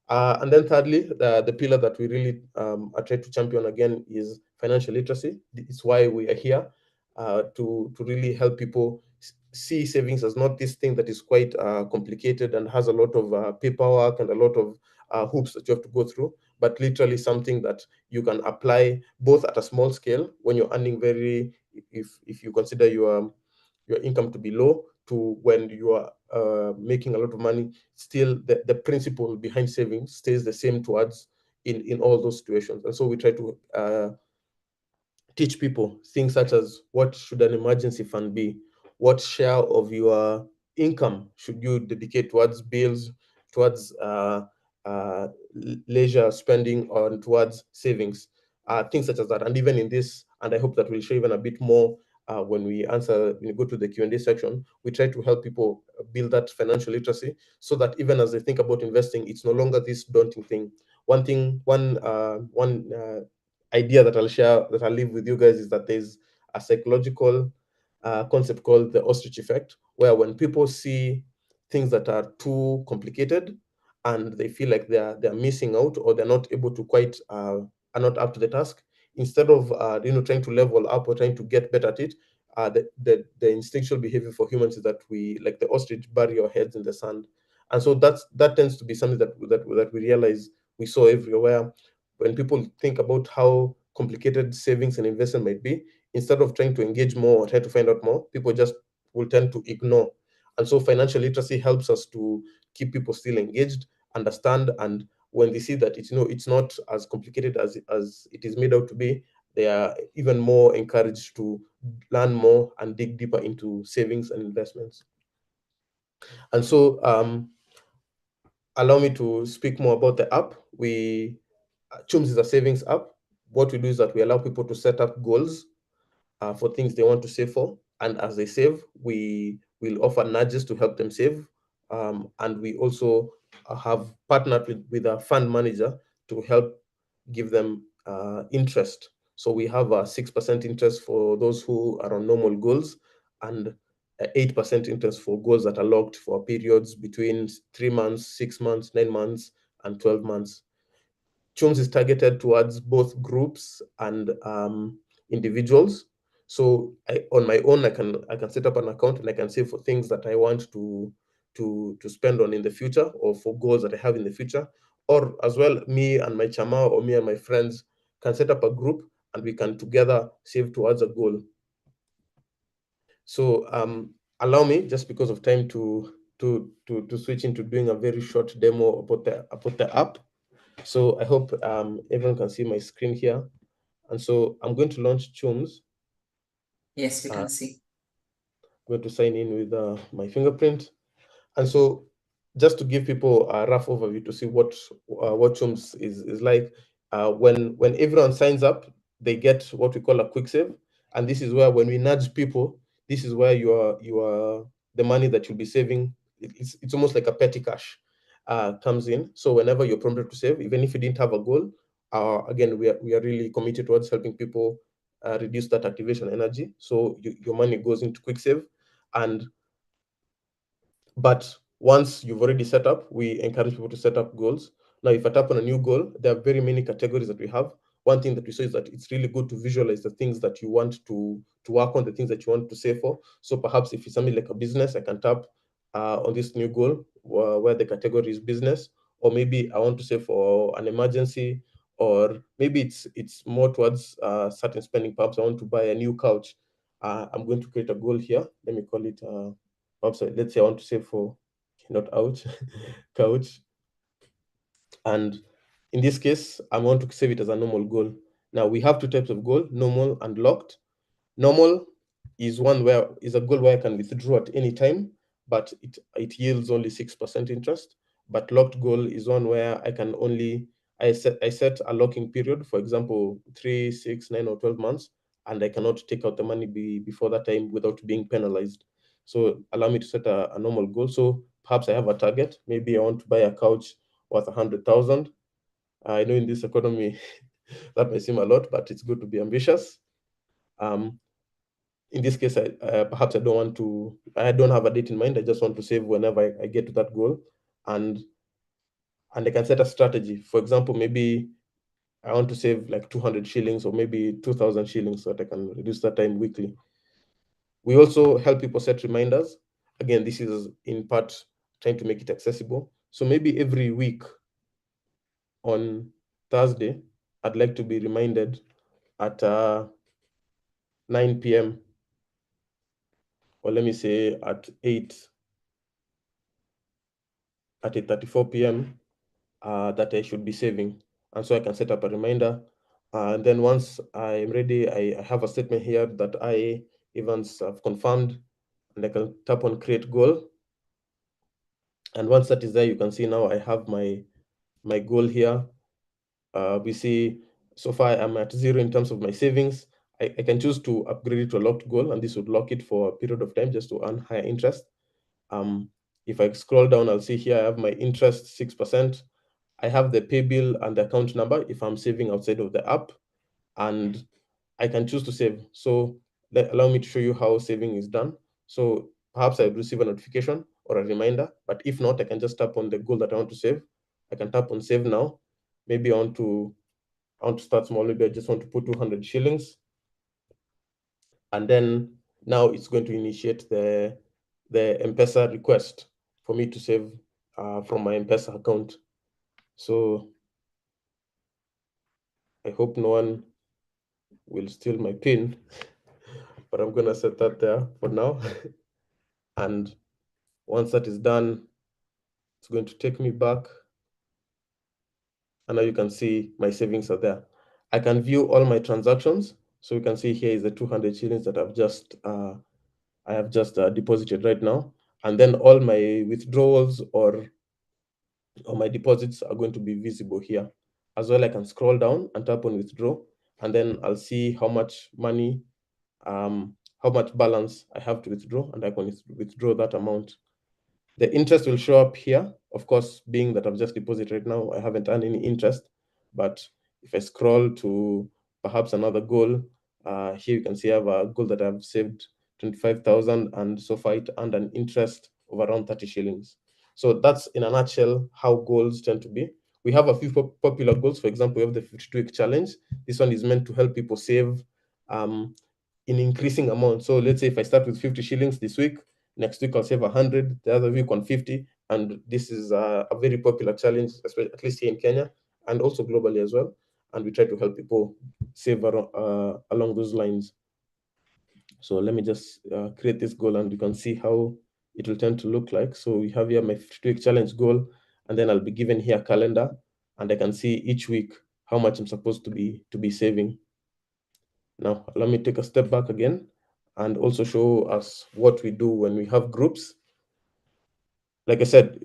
And then thirdly, the pillar that we really are trying to champion again is financial literacy. It's why we are here, to really help people see savings as not this thing that is quite complicated and has a lot of paperwork and a lot of hoops that you have to go through, but literally something that you can apply both at a small scale when you're earning if you consider your income to be low, to when you are making a lot of money. Still the principle behind savings stays the same towards in all those situations. And so we try to teach people things such as what should an emergency fund be, what share of your income should you dedicate towards bills, towards leisure spending, or towards savings, things such as that. And even in this, and I hope that we'll show even a bit more when we go to the Q&A section, we try to help people build that financial literacy so that even as they think about investing, it's no longer this daunting thing. One idea that I'll share, that I'll leave with you guys, is that there's a psychological concept called the ostrich effect, where when people see things that are too complicated and they feel like they're missing out, or they're not able to quite are not up to the task, instead of trying to level up or trying to get better at it, the instinctual behavior for humans is that we, like the ostrich, bury our heads in the sand. And so that tends to be something that we realize we saw everywhere. When people think about how complicated savings and investment might be, instead of trying to engage more or try to find out more, people just will tend to ignore. And so financial literacy helps us to keep people still engaged, understand, and when they see that it's not as complicated as it is made out to be, they are even more encouraged to learn more and dig deeper into savings and investments. And so allow me to speak more about the app. Chums is a savings app. What we do is that we allow people to set up goals for things they want to save for, and as they save, we will offer nudges to help them save. And we also have partnered with a fund manager to help give them interest. So we have a 6% interest for those who are on normal goals, and 8% interest for goals that are locked for periods between 3 months, 6 months, 9 months, and 12 months. Chums is targeted towards both groups and individuals. So on my own, I can set up an account and I can save for things that I want to spend on in the future, or for goals that I have in the future. Or as well, me and my chama, or me and my friends can set up a group and we can together save towards a goal. So allow me, just because of time, to switch into doing a very short demo about the app. So I hope everyone can see my screen here. And so I'm going to launch Chums. Yes, we can see. I'm going to sign in with my fingerprint. And so just to give people a rough overview to see what Chums is like, when everyone signs up, they get what we call a quick save. And this is where, when we nudge people, this is where the money that you'll be saving, it's almost like a petty cash comes in. So whenever you're prompted to save, even if you didn't have a goal, again, we are really committed towards helping people reduce that activation energy. So your money goes into quick save. But once you've already set up, we encourage people to set up goals. Now, if I tap on a new goal, there are very many categories that we have. One thing that we saw is that it's really good to visualize the things that you want to work on, the things that you want to save for. So perhaps if it's something like a business, I can tap on this new goal where the category is business, or maybe I want to save for an emergency, or maybe it's more towards certain spending. Perhaps I want to buy a new couch. I'm going to create a goal here. Let me call it sorry, let's say I want to save for, not ouch, couch. And in this case, I want to save it as a normal goal. Now we have two types of goal, normal and locked. Normal is a goal where I can withdraw at any time, but it yields only 6% interest. But locked goal is one where I set a locking period, for example, 3, 6, 9, or 12 months, and I cannot take out the money before that time without being penalized. So allow me to set a normal goal. So perhaps I have a target. Maybe I want to buy a couch worth 100,000. I know in this economy that may seem a lot, but it's good to be ambitious. In this case, perhaps I don't have a date in mind. I just want to save whenever I get to that goal, and I can set a strategy. For example, maybe I want to save like 200 shillings or maybe 2,000 shillings so that I can reduce that time weekly. We also help people set reminders. Again, this is in part trying to make it accessible. So maybe every week on Thursday, I'd like to be reminded at 9 p.m. or let me say at 8:34 p.m. That I should be saving. And so I can set up a reminder. And then once I'm ready, I have a statement here that I, Evans, have confirmed, and I can tap on create goal. And once that is there, you can see now I have my goal here. We see so far I'm at 0 in terms of my savings. I can choose to upgrade it to a locked goal, and this would lock it for a period of time just to earn higher interest. If I scroll down, I'll see here I have my interest 6%. I have the pay bill and the account number if I'm saving outside of the app, and I can choose to save. So allow me to show you how saving is done. So perhaps I receive a notification or a reminder, but if not, I can just tap on the goal that I want to save. I can tap on save now. Maybe I want to start small. Maybe I just want to put 200 shillings. And then now it's going to initiate the M-Pesa request for me to save from my M-Pesa account. So I hope no one will steal my PIN, but I'm going to set that there for now. And once that is done, it's going to take me back. And now you can see my savings are there. I can view all my transactions. So you can see here is the 200 shillings that I have just deposited right now. And then all my withdrawals or my deposits are going to be visible here. As well, I can scroll down and tap on withdraw, and then I'll see how much money, how much balance I have to withdraw, and I can withdraw that amount. The interest will show up here. Of course, being that I've just deposited right now, I haven't earned any interest. But if I scroll to perhaps another goal, here you can see I have a goal that I've saved 25,000, and so far it earned an interest of around 30 shillings. So that's in a nutshell how goals tend to be. We have a few popular goals. For example, we have the 52-week challenge. This one is meant to help people save in increasing amounts. So let's say if I start with 50 shillings this week, next week I'll save 100, the other week on 50. And this is a very popular challenge, especially at least here in Kenya and also globally as well. And we try to help people save along those lines. So let me just create this goal, and you can see how it will tend to look like. So we have here my 52-week challenge goal, and then I'll be given here a calendar, and I can see each week how much I'm supposed to be saving. Now, let me take a step back again and also show us what we do when we have groups. Like I said,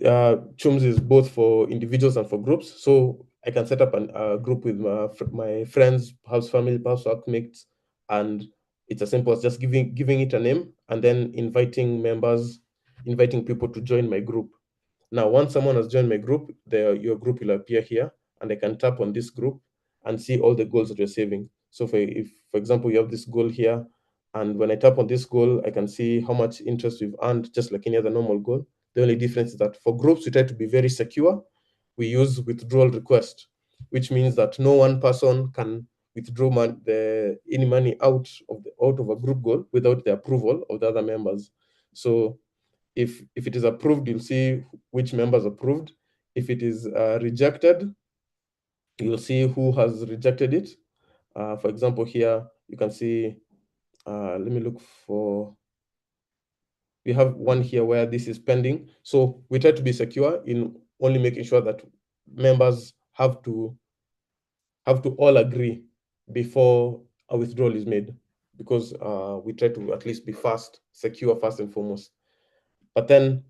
Chums is both for individuals and for groups. So I can set up a group with my friends, perhaps family, perhaps workmates, and it's as simple as just giving it a name and then inviting people to join my group. Now, once someone has joined my group, your group will appear here, and I can tap on this group and see all the goals that you're saving. So for example, you have this goal here, and when I tap on this goal, I can see how much interest we've earned, just like any other normal goal. The only difference is that for groups, we try to be very secure. We use withdrawal request, which means that no one person can withdraw any money out of a group goal without the approval of the other members. So if it is approved, you'll see which members approved. If it is rejected, you'll see who has rejected it. For example, here you can see, let me look for, we have one here where this is pending. So we try to be secure in only making sure that members have to all agree before a withdrawal is made, because we try to at least be secure first and foremost. But then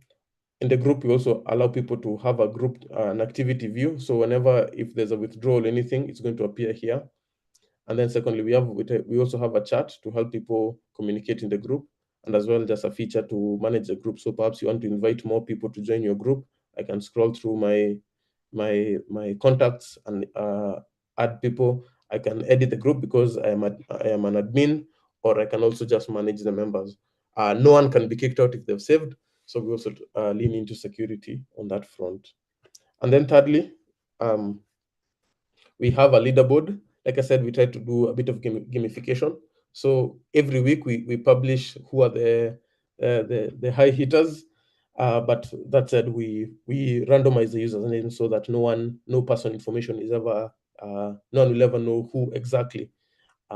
in the group, we also allow people to have a group, an activity view. So if there's a withdrawal or anything, it's going to appear here. And then secondly, we also have a chat to help people communicate in the group. and as well just a feature to manage the group. So perhaps you want to invite more people to join your group. I can scroll through my contacts and add people. I can edit the group because I am an admin, or I can also just manage the members. No one can be kicked out if they've saved. So we also lean into security on that front. And then thirdly, we have a leaderboard. Like I said, we try to do a bit of gamification. So every week we publish who are the high hitters. But that said, we randomize the users names so that no personal information is ever, no one will ever know who exactly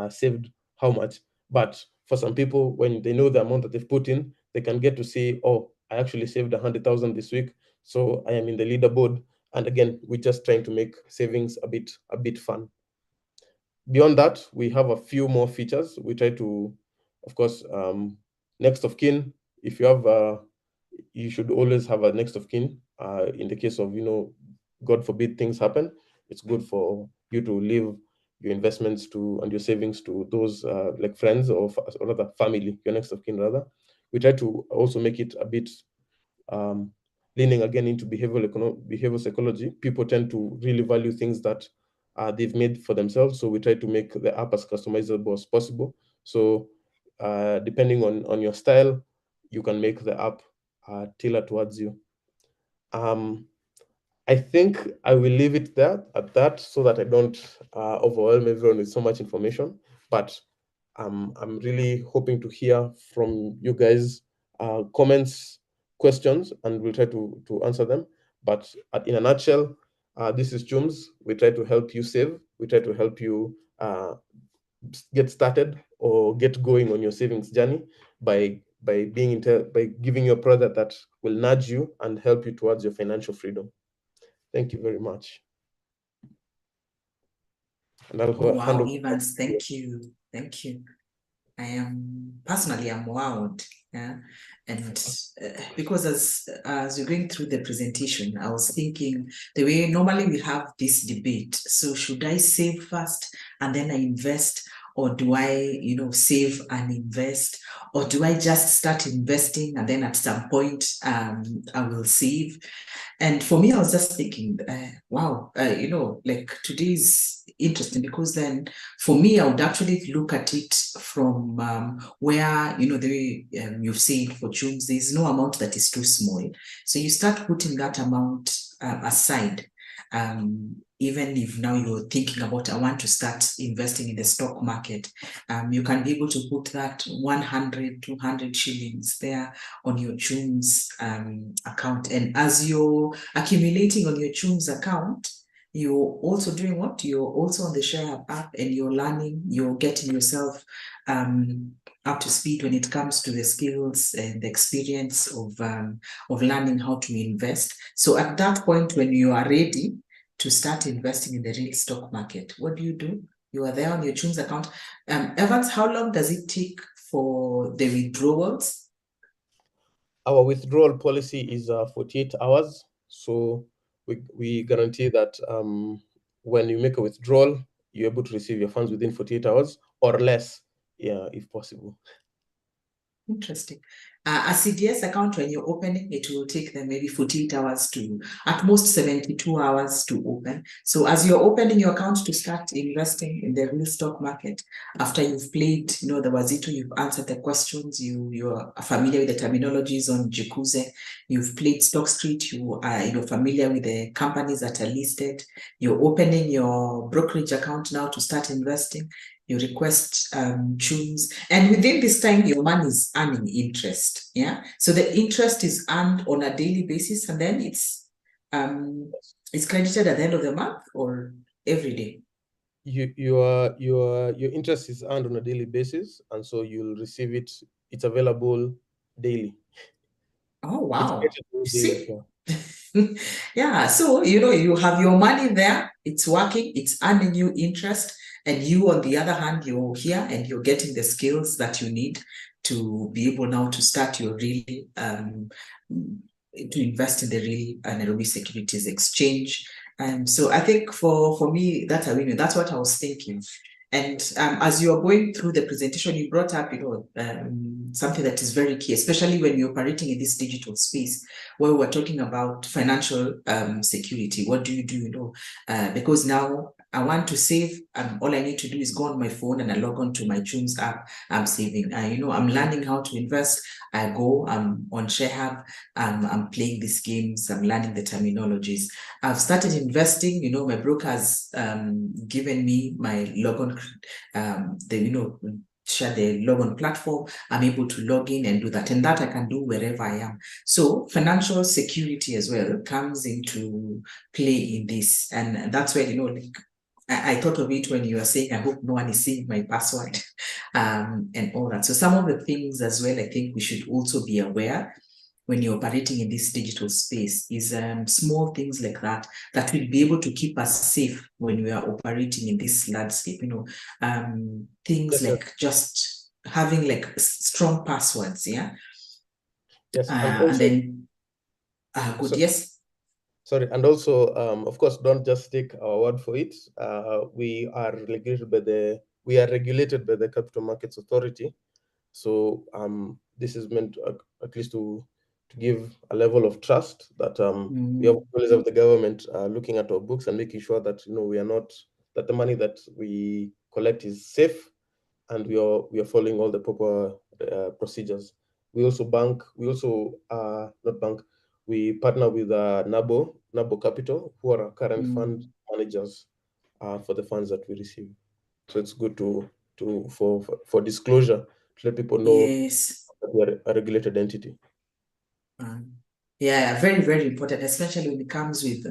saved how much. But for some people, when they know the amount that they've put in, they can get to say, oh, I actually saved 100,000 this week, so I am in the leaderboard. And again, we're just trying to make savings a bit fun. Beyond that, we have a few more features. We try to, of course, next of kin. If you have, you should always have a next of kin. In the case of, God forbid things happen, it's good for you to leave your investments to and your savings to those like friends or rather family, your next of kin rather. We try to also make it a bit leaning again into behavioral psychology. People tend to really value things that they've made for themselves. So we try to make the app as customizable as possible. So depending on your style, you can make the app tailored towards you. I think I will leave it there at that so that I don't overwhelm everyone with so much information. But I'm really hoping to hear from you guys comments, questions, and we'll try to answer them. But in a nutshell, this is Chums. We try to help you save. We try to help you get started or get going on your savings journey by giving you a product that will nudge you and help you towards your financial freedom. Thank you very much. And I'll hand over. Evans, thank you. Thank you. I am personally, I'm wowed. Yeah. And because as you're going through the presentation, I was thinking the way normally we have this debate. So should I save first and then I invest? Or do I, save and invest? Or do I just start investing and then at some point I will save? And for me, I was just thinking, wow, like today's interesting because then for me, I would actually look at it from where, you've said for Chums, there's no amount that is too small. So you start putting that amount aside. Even if now you're thinking about, I want to start investing in the stock market, you can be able to put that 100, 200 shillings there on your Chums account. And as you're accumulating on your Chums account, you're also doing what? You're also on the Share app and you're learning, you're getting yourself up to speed when it comes to the skills and the experience of learning how to invest. So at that point, when you are ready to start investing in the real stock market, what do? You are there on your Chums account. Evans, how long does it take for the withdrawals? Our withdrawal policy is 48 hours. So we guarantee that when you make a withdrawal, you're able to receive your funds within 48 hours or less, if possible. Interesting. A CDS account, when you're opening, it will take them maybe 48 hours to at most 72 hours to open. So as you're opening your account to start investing in the real stock market, after you've played, the Wazito, you've answered the questions, you're familiar with the terminologies on Jikuze, you've played StockStreet, you are familiar with the companies that are listed, you're opening your brokerage account now to start investing. You request Chums, and within this time your money is earning interest. Yeah, so the interest is earned on a daily basis, and then it's credited at the end of the month or every day. Your interest is earned on a daily basis, and so you'll receive it. It's available daily. Oh wow! See? Yeah, so you have your money there. It's working. It's earning you interest. And you, on the other hand, you're here and you're getting the skills that you need to be able now to start your really, to invest in the real Nairobi Securities Exchange. So I think for me, that's what I was thinking. And as you are going through the presentation, you brought up, something that is very key, especially when you're operating in this digital space, where we're talking about financial security. What do? Because now I want to save, all I need to do is go on my phone and I log on to my Chums app. I'm saving. I'm learning how to invest. I'm on ShareHub. I'm playing these games. I'm learning the terminologies. I've started investing. My broker has given me my logon, share the logon platform. I'm able to log in and do that, and that I can do wherever I am. So financial security as well comes into play in this, and that's where I thought of it when you were saying, I hope no one is seeing my password, and all that. So some of the things as well, I think we should also be aware when you're operating in this digital space is small things like that will be able to keep us safe when we are operating in this landscape. Things like just having like strong passwords, yeah. Yes, and then good. So, yes. Sorry, and also, of course, don't just take our word for it. We are regulated by the Capital Markets Authority. So this is meant at least to give a level of trust that we always have the government looking at our books and making sure that that the money that we collect is safe, and we are following all the proper procedures. We also not bank. We partner with NABO Capital, who are our current fund managers for the funds that we receive. So it's good for disclosure to let people know that we are a regulated entity. Yeah, very, very important, especially when it comes with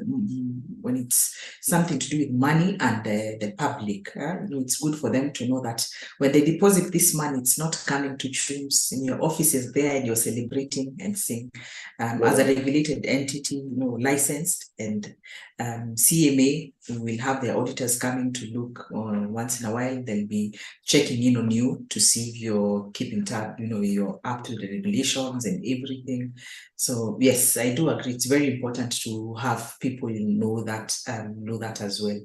when it's something to do with money and the public. It's good for them to know that when they deposit this money, it's not coming to Chums in your offices there and you're celebrating and saying, as a regulated entity, licensed, and CMA will have their auditors coming to look once in a while. They'll be checking in on you to see if you're keeping tab, you're up to the regulations and everything. So yes, I do agree. It's very important to have people know that as well.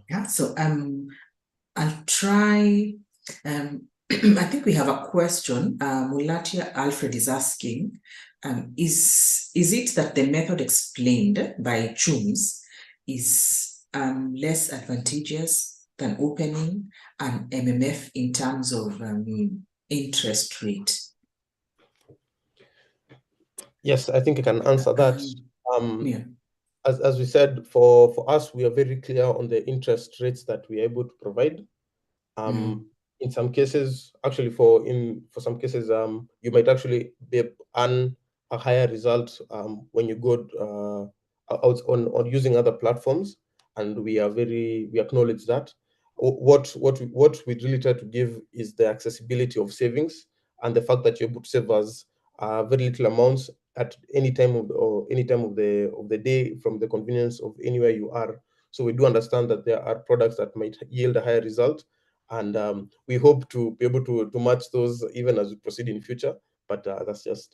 Yeah. So I'll try. I think we have a question. Mulatia Alfred is asking, is it that the method explained by Chums is less advantageous than opening an MMF in terms of interest rate? Yes, I think I can answer that. As we said, for us, we are very clear on the interest rates that we are able to provide. In some cases, actually, for some cases, you might actually earn a higher result when you go out on using other platforms, and we acknowledge that. What we really try to give is the accessibility of savings and the fact that you're able to save us very little amounts at any time of the day from the convenience of anywhere you are. So we do understand that there are products that might yield a higher result, and we hope to be able to match those even as we proceed in future. But that's just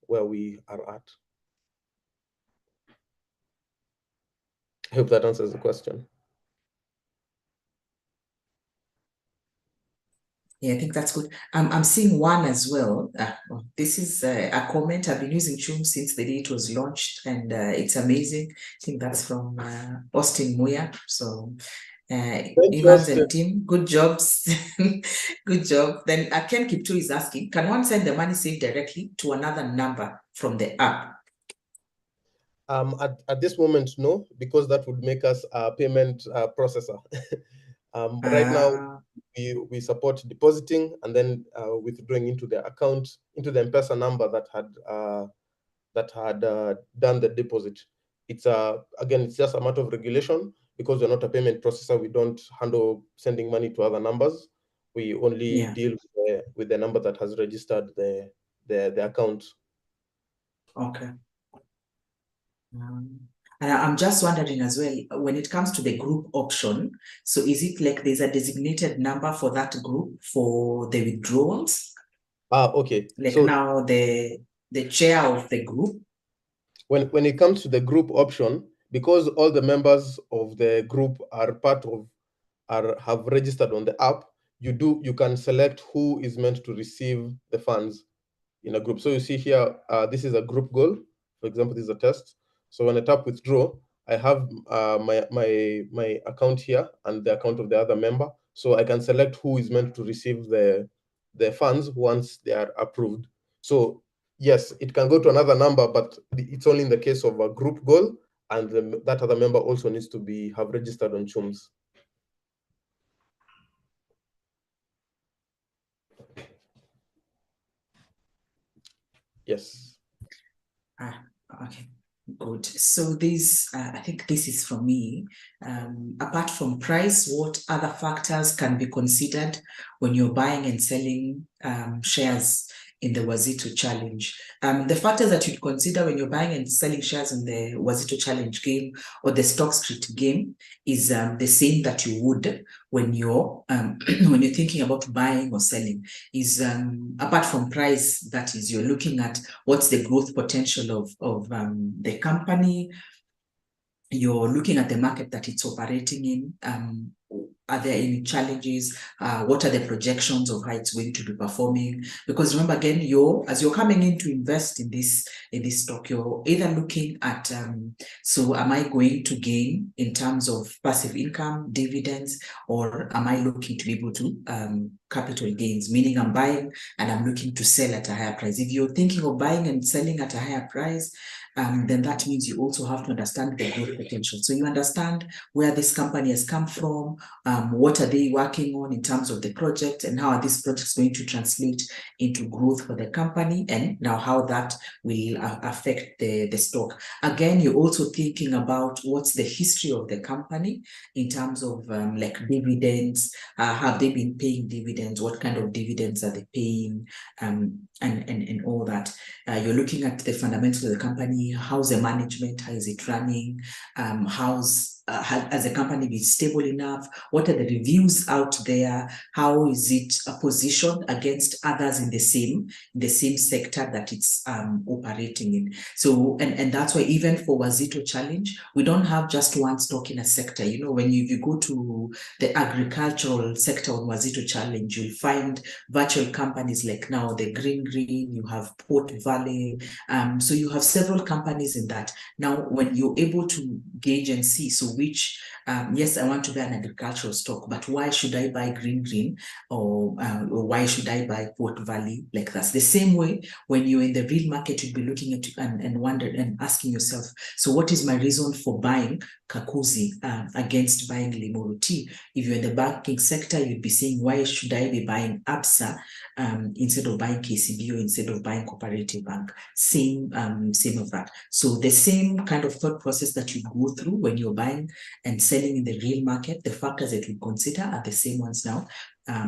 where we are at. I hope that answers the question. Yeah, I think that's good. I'm seeing one as well. This is a comment. I've been using Chums since the day it was launched, and it's amazing. I think that's from Austin Muya. So Evans and team, good jobs. Good job. Then Ken Kipto is asking, can one send the money saved directly to another number from the app? At this moment, no, because that would make us a payment processor. Right now, we support depositing and then withdrawing into the account, into the M-Pesa number that had done the deposit. It's again, it's just a matter of regulation. Because we're not a payment processor, we don't handle sending money to other numbers. We only deal with the number that has registered the account. Okay. And I'm just wondering as well, when it comes to the group option, so is it like there's a designated number for that group for the withdrawals? Okay. Like so now the chair of the group? When it comes to the group option, because all the members of the group are part of have registered on the app, you can select who is meant to receive the funds in a group. So you see here, this is a group goal. For example, this is a test. So when I tap withdraw, I have my account here and the account of the other member. So I can select who is meant to receive the funds once they are approved. So yes, it can go to another number, but it's only in the case of a group goal, and that other member also needs to have registered on CHUMS. Yes. Okay, good. So this, I think this is for me. Apart from price, what other factors can be considered when you're buying and selling shares in the Wazito Challenge? The factors that you'd consider when you're buying and selling shares in the Wazito Challenge game or the StockScript game is the same that you would when you're when you're thinking about buying or selling. Is apart from price, that is, you're looking at what's the growth potential of the company. You're looking at the market that it's operating in. Are there any challenges? What are the projections of how it's going to be performing? Because remember, again, as you're coming in to invest in this stock, you're either looking at so am I going to gain in terms of passive income, dividends, or am I looking to be able to capital gains, meaning I'm buying and I'm looking to sell at a higher price. If you're thinking of buying and selling at a higher price, then that means you also have to understand the growth potential. So you understand where this company has come from, what are they working on in terms of the project, and how are these projects going to translate into growth for the company, and now how that will affect the stock. Again, you're also thinking about what's the history of the company in terms of like dividends. Have they been paying dividends? What kind of dividends are they paying? And all that. You're looking at the fundamentals of the company. How's the management? How is it running? Has the company been stable enough? What are the reviews out there? How is it positioned against others in the same sector that it's operating in? So, and that's why even for Wazito Challenge, we don't have just one stock in a sector. You know, when you go to the agricultural sector on Wazito Challenge, you'll find virtual companies like now the Green, you have Port Valley. So you have several companies in that. Now, when you're able to gauge and see, so which, yes, I want to buy an agricultural stock, but why should I buy Green, or why should I buy Port Valley? Like that's the same way when you're in the real market, you'd be looking at and wondering and asking yourself, so what is my reason for buying Kakuzi against buying Limuru Tea? If you're in the banking sector, you'd be saying, why should I be buying Absa instead of buying KCB or instead of buying Cooperative Bank? Same of that. So the same kind of thought process that you go through when you're buying and selling in the real market, the factors that you consider are the same ones now.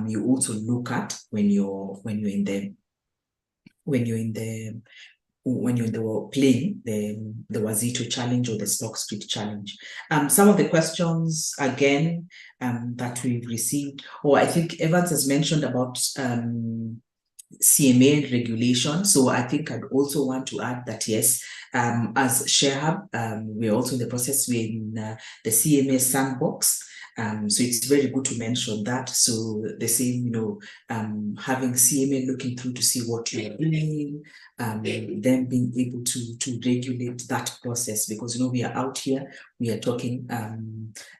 You also look at when you're in the playing the Wazito Challenge or the StockScript Challenge. Some of the questions again that we've received, or I think Evans has mentioned about CMA and regulation. So I think I'd also want to add that yes, as ShareHub, we're also in the process, we're in the CMA sandbox. So it's very good to mention that. So the same, having CMA looking through to see what you're doing, then being able to regulate that process, because we are out here, we are talking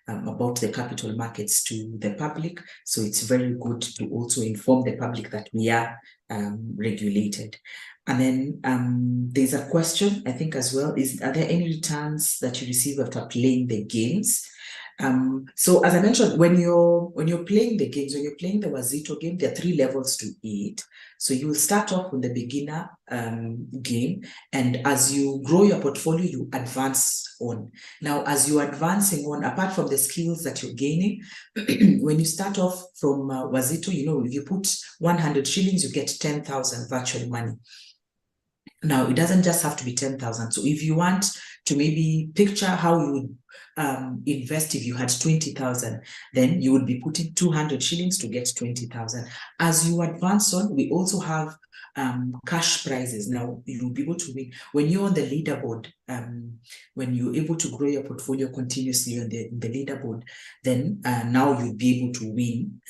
about the capital markets to the public. So it's very good to also inform the public that we are regulated. And then there's a question, I think, as well, are there any returns that you receive after playing the games? So as I mentioned, when you're playing the games, when you're playing the Wazito game, there are 3 levels to it. So you will start off with the beginner game, and as you grow your portfolio, you advance on. Now, as you're advancing on, apart from the skills that you're gaining, when you start off from Wazito, if you put 100 shillings, you get 10,000 virtual money. Now, it doesn't just have to be 10,000. So if you want to maybe picture how you would invest if you had 20,000, then you would be putting 200 shillings to get 20,000. As you advance on, we also have cash prizes. Now you'll be able to win when you're on the leaderboard. When you're able to grow your portfolio continuously on the leaderboard, then now you'll be able to win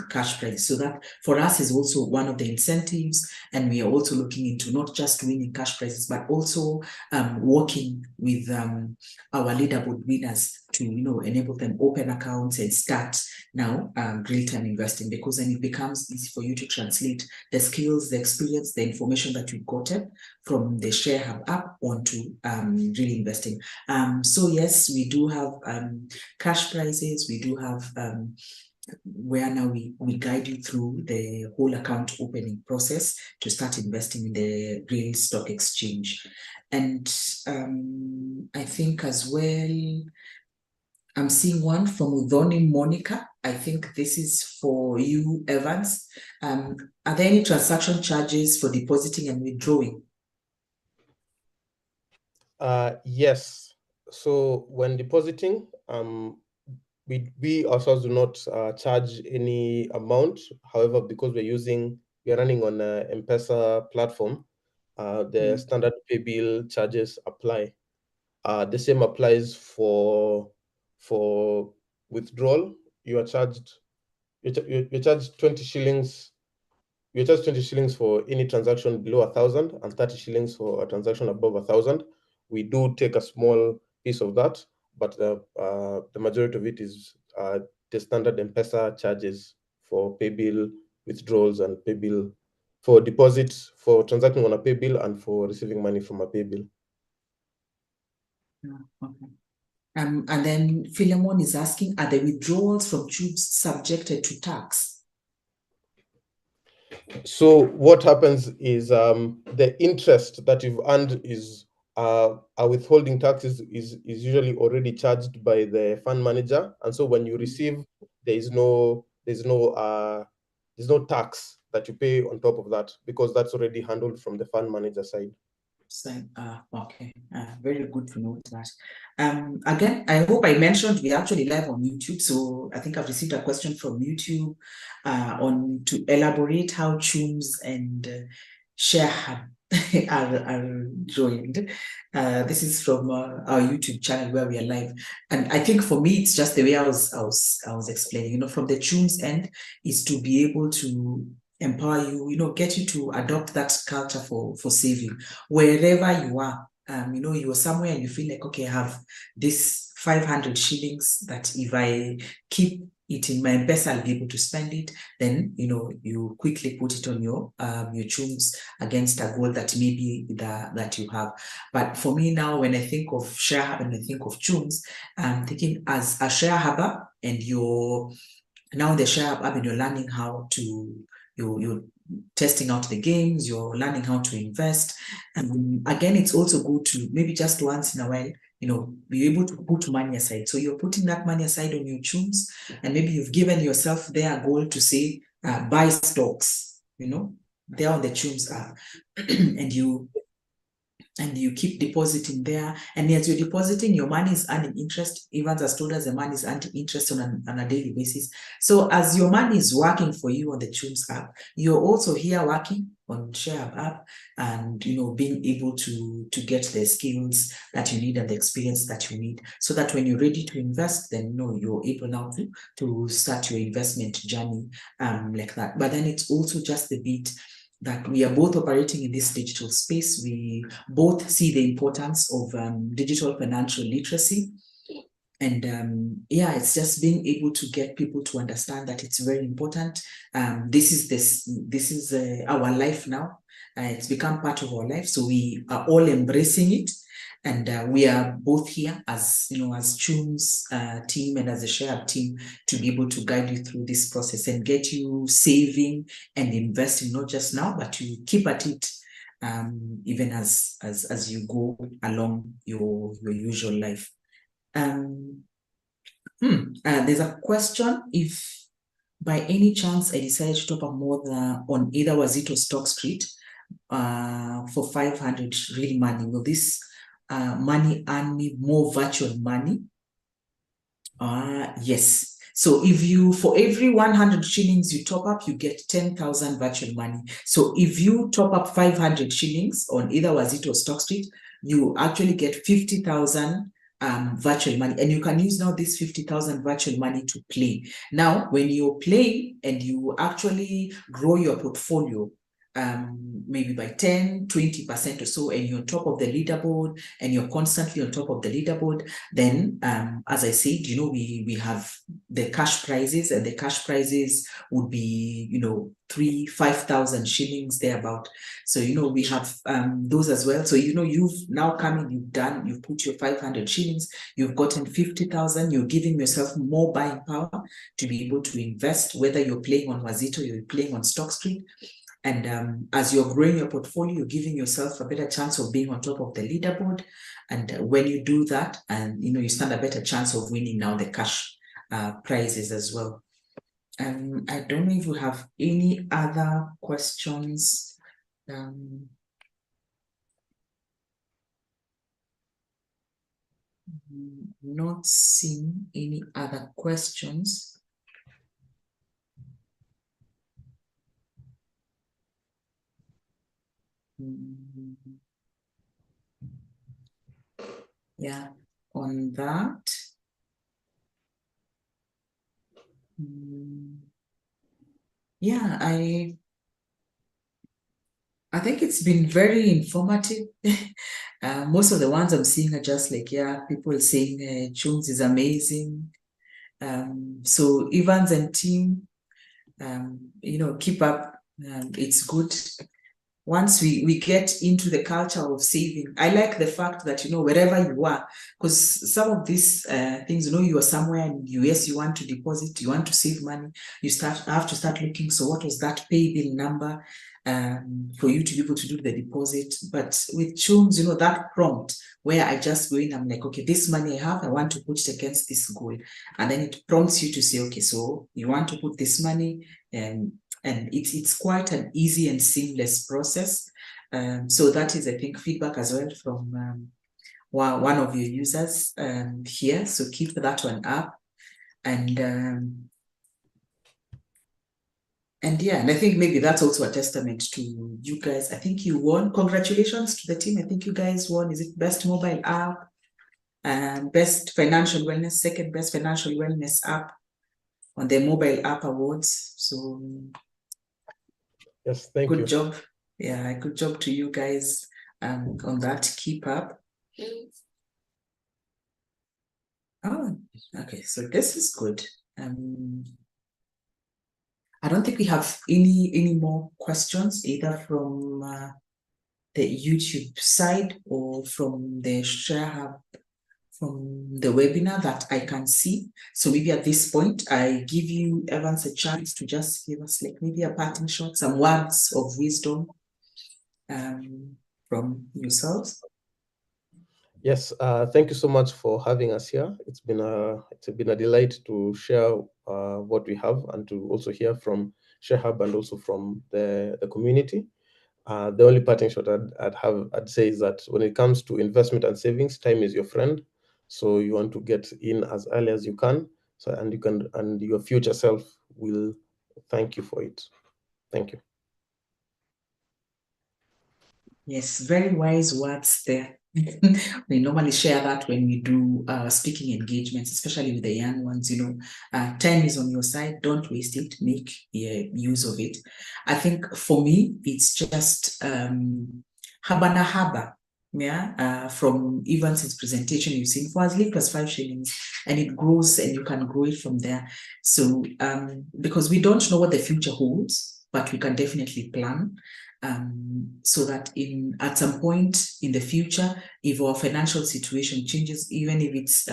cash prizes. So that for us is also one of the incentives, and we are also looking into not just winning cash prizes, but also working with our leaderboard winners to enable them open accounts and start now real-time investing, because then it becomes easy for you to translate the skills, the experience, the information that you've gotten from the ShareHub app onto real investing. So yes, we do have cash prizes. We do have where now we guide you through the whole account opening process to start investing in the real stock exchange. And I think as well, I'm seeing one from Udhoni Monica. I think this is for you, Evans. Are there any transaction charges for depositing and withdrawing? Yes. So when depositing, we ourselves do not charge any amount. However, because we're running on a M-Pesa platform, the standard pay bill charges apply. The same applies for withdrawal. You're charged 20 shillings. You're charged 20 shillings for any transaction below 1,000 and 30 shillings for a transaction above 1,000. We do take a small piece of that, but the majority of it is the standard M-Pesa charges for pay bill withdrawals and pay bill for deposits, for transacting on a pay bill and for receiving money from a pay bill. Okay. And then Philemon is asking, are the withdrawals from Tubes subjected to tax? So what happens is the interest that you've earned is our withholding taxes is usually already charged by the fund manager, and so when you receive, there's no tax that you pay on top of that, because that's already handled from the fund manager side. Okay, very good to know that. Again, I hope I mentioned we're actually live on YouTube, so I think I've received a question from YouTube on to elaborate how Chums and ShareHub are joined. This is from our YouTube channel where we are live, and I think for me it's just the way I was explaining. From the Chums end is to be able to empower you, get you to adopt that culture for saving wherever you are. You're somewhere and you feel like, okay, I have this 500 shillings that if I keep it in my M-Pesa, I'll be able to spend it. Then, you quickly put it on your Chums against a goal that maybe that you have. But for me now, when I think of ShareHub and I think of Chums, I'm thinking as a ShareHubber, and you're now the ShareHub app and you're learning how to you're testing out the games, you're learning how to invest. And again, it's also good to maybe just once in a while, be able to put money aside. So you're putting that money aside on your Chums, and maybe you've given yourself there a goal to say, buy stocks, they're on the Chums app. and you keep depositing there. And as you're depositing, your money is earning interest. Evans has told us the money is earning interest on a daily basis. So as your money is working for you on the Chums app, you're also here working on ShareHub app and, being able to get the skills that you need and the experience that you need, so that when you're ready to invest, then, you're able now to start your investment journey like that. But then it's also just the bit that we are both operating in this digital space. We both see the importance of digital financial literacy. And it's just being able to get people to understand that it's very important. This is our life now. It's become part of our life. So we are all embracing it. And we are both here as Chums team and as a ShareHub team to be able to guide you through this process and get you saving and investing, not just now, but to keep at it even as you go along your usual life. There's a question: if by any chance I decided to top up more on either Wazito Stock Street for 500 real money, will this money earn me more virtual money? Yes. So if you, for every 100 shillings you top up, you get 10,000 virtual money. So if you top up 500 shillings on either Wazito or StockStreet, you actually get 50,000 virtual money, and you can use now this 50,000 virtual money to play. Now, when you play and you actually grow your portfolio, maybe by 10, 20% or so, and you're on top of the leaderboard and you're constantly on top of the leaderboard, then as I said, you know, we have the cash prizes, and the cash prizes would be, you know, 5,000 shillings thereabout. So, you know, we have those as well. So, you know, you've now come in, you've put your 500 shillings, you've gotten 50,000, you're giving yourself more buying power to be able to invest, whether you're playing on Wazito, you're playing on StockStreet. And as you're growing your portfolio, you're giving yourself a better chance of being on top of the leaderboard. And when you do that, and you know, you stand a better chance of winning now the cash prizes as well. I don't know if you have any other questions. Not seeing any other questions. Yeah, on that. Yeah, I think it's been very informative. Most of the ones I'm seeing are just like, yeah, people saying Jones is amazing. So Evans and team, you know, keep up. It's good. Once we get into the culture of saving, I like the fact that, you know, wherever you are, because some of these things, you know, you are somewhere in the US, you want to deposit, you want to save money, you have to start looking. So what was that pay bill number for you to be able to do the deposit? But with Jones, you know, that prompt where I just go in, I'm like, okay, this money I have, I want to put it against this goal. And then it prompts you to say, okay, so you want to put this money, and it's quite an easy and seamless process. So that is, I think, feedback as well from one of your users here. So keep that one up. And yeah, and I think maybe that's also a testament to you guys. I think you won. Congratulations to the team. I think you guys won. Is it best mobile app and best financial wellness, second best financial wellness app on the mobile app awards. So yes, thank you. Good job. Yeah, good job to you guys on that. Keep up. Oh, okay. So this is good. I don't think we have any more questions, either from the YouTube side or from the ShareHub, from the webinar that I can see. So maybe at this point, I give you, Evans, a chance to just give us like maybe a parting shot, some words of wisdom from yourselves. Yes, thank you so much for having us here. It's been a delight to share what we have, and to also hear from ShareHub and also from the community. The only parting shot I'd say is that when it comes to investment and savings, time is your friend. So you want to get in as early as you can. So and your future self will thank you for it. Thank you. Yes, very wise words there. We normally share that when we do speaking engagements, especially with the young ones. You know, time is on your side. Don't waste it. Make use of it. I think for me, it's just haba na haba. Yeah, from Evans's presentation, you've seen for as little as 5 shillings, and it grows, and you can grow it from there. So, because we don't know what the future holds, but we can definitely plan. So that at some point in the future, if our financial situation changes, even if it's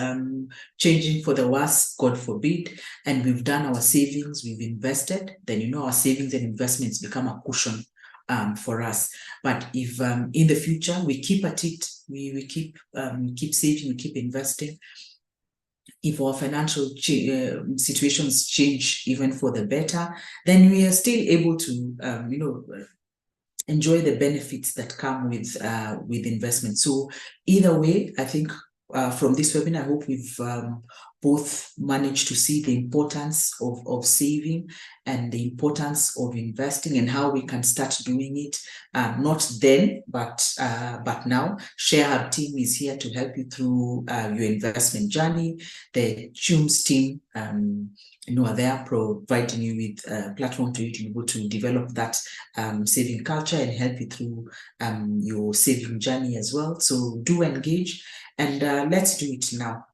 changing for the worse, God forbid, and we've done our savings, we've invested, then you know our savings and investments become a cushion for us. But if in the future we keep at it, we keep saving, we keep investing, if our financial situations change even for the better, then we are still able to you know, enjoy the benefits that come with investment. So either way, I think from this webinar, I hope we've both manage to see the importance of saving and the importance of investing and how we can start doing it, not then, but now. ShareHub team is here to help you through your investment journey. The CHUMS team are there providing you with a platform to be able to develop that saving culture and help you through your saving journey as well. So do engage, and let's do it now.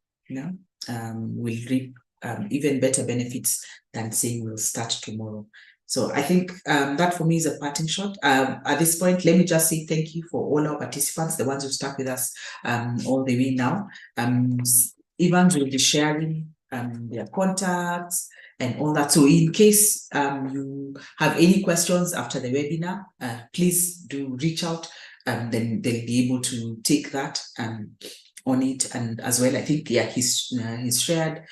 We'll reap even better benefits than saying we'll start tomorrow. So I think that for me is a parting shot. At this point, let me just say thank you for all our participants, the ones who stuck with us all the way now. Evans will be sharing their contacts and all that. So in case you have any questions after the webinar, please do reach out. Then they'll be able to take that on it, and as well, I think he's shared,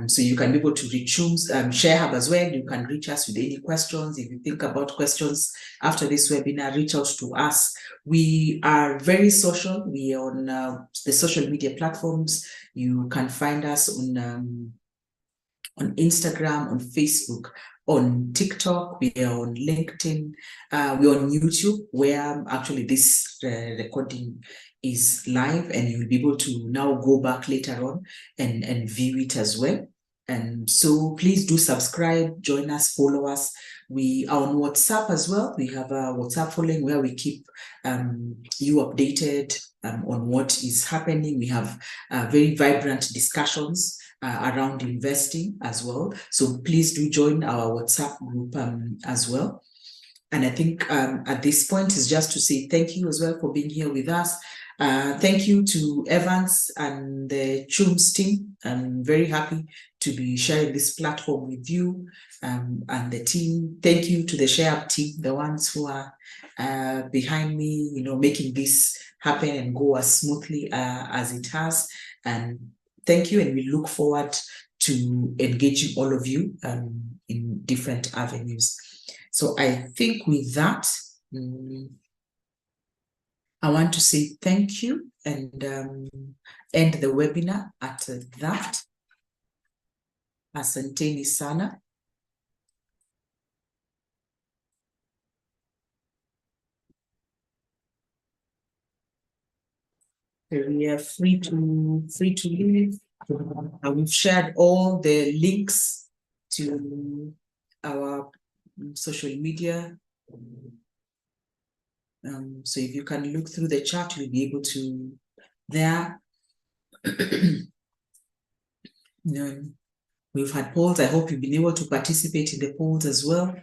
so you can be able to reach ShareHub as well. You can reach us with any questions. If you think about questions after this webinar, reach out to us. We are very social. We are on the social media platforms. You can find us on Instagram, on Facebook, on TikTok, we are on LinkedIn, we're on YouTube, where actually this recording is live, and you'll be able to now go back later on and view it as well. And so please do subscribe, join us, follow us. We are on WhatsApp as well. We have a WhatsApp following where we keep you updated on what is happening. We have very vibrant discussions around investing as well. So please do join our WhatsApp group as well. And I think at this point is just to say thank you as well for being here with us. Thank you to Evans and the CHUMS team. I'm very happy to be sharing this platform with you and the team. Thank you to the ShareHub team, the ones who are behind me, making this happen and go as smoothly as it has. And thank you, and we look forward to engaging all of you in different avenues. So I think with that, I want to say thank you and end the webinar at that. Asanteni sana. We are free to leave. We've shared all the links to our social media. So if you can look through the chat, you'll be able to there. We've had polls. I hope you've been able to participate in the polls as well.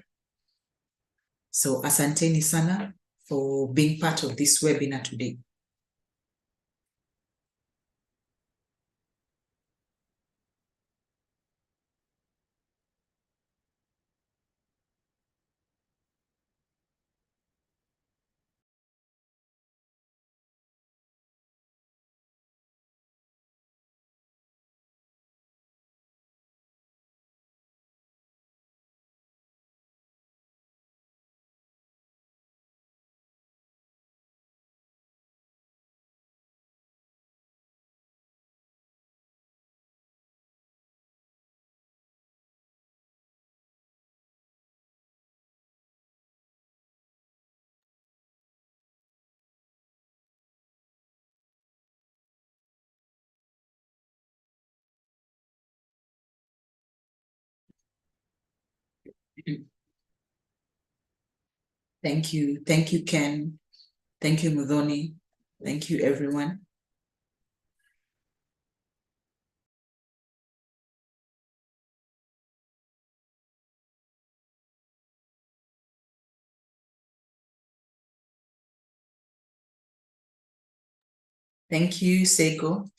So asanteni sana for being part of this webinar today. Thank you. Thank you, Ken. Thank you, Muthoni. Thank you, everyone. Thank you, Sego.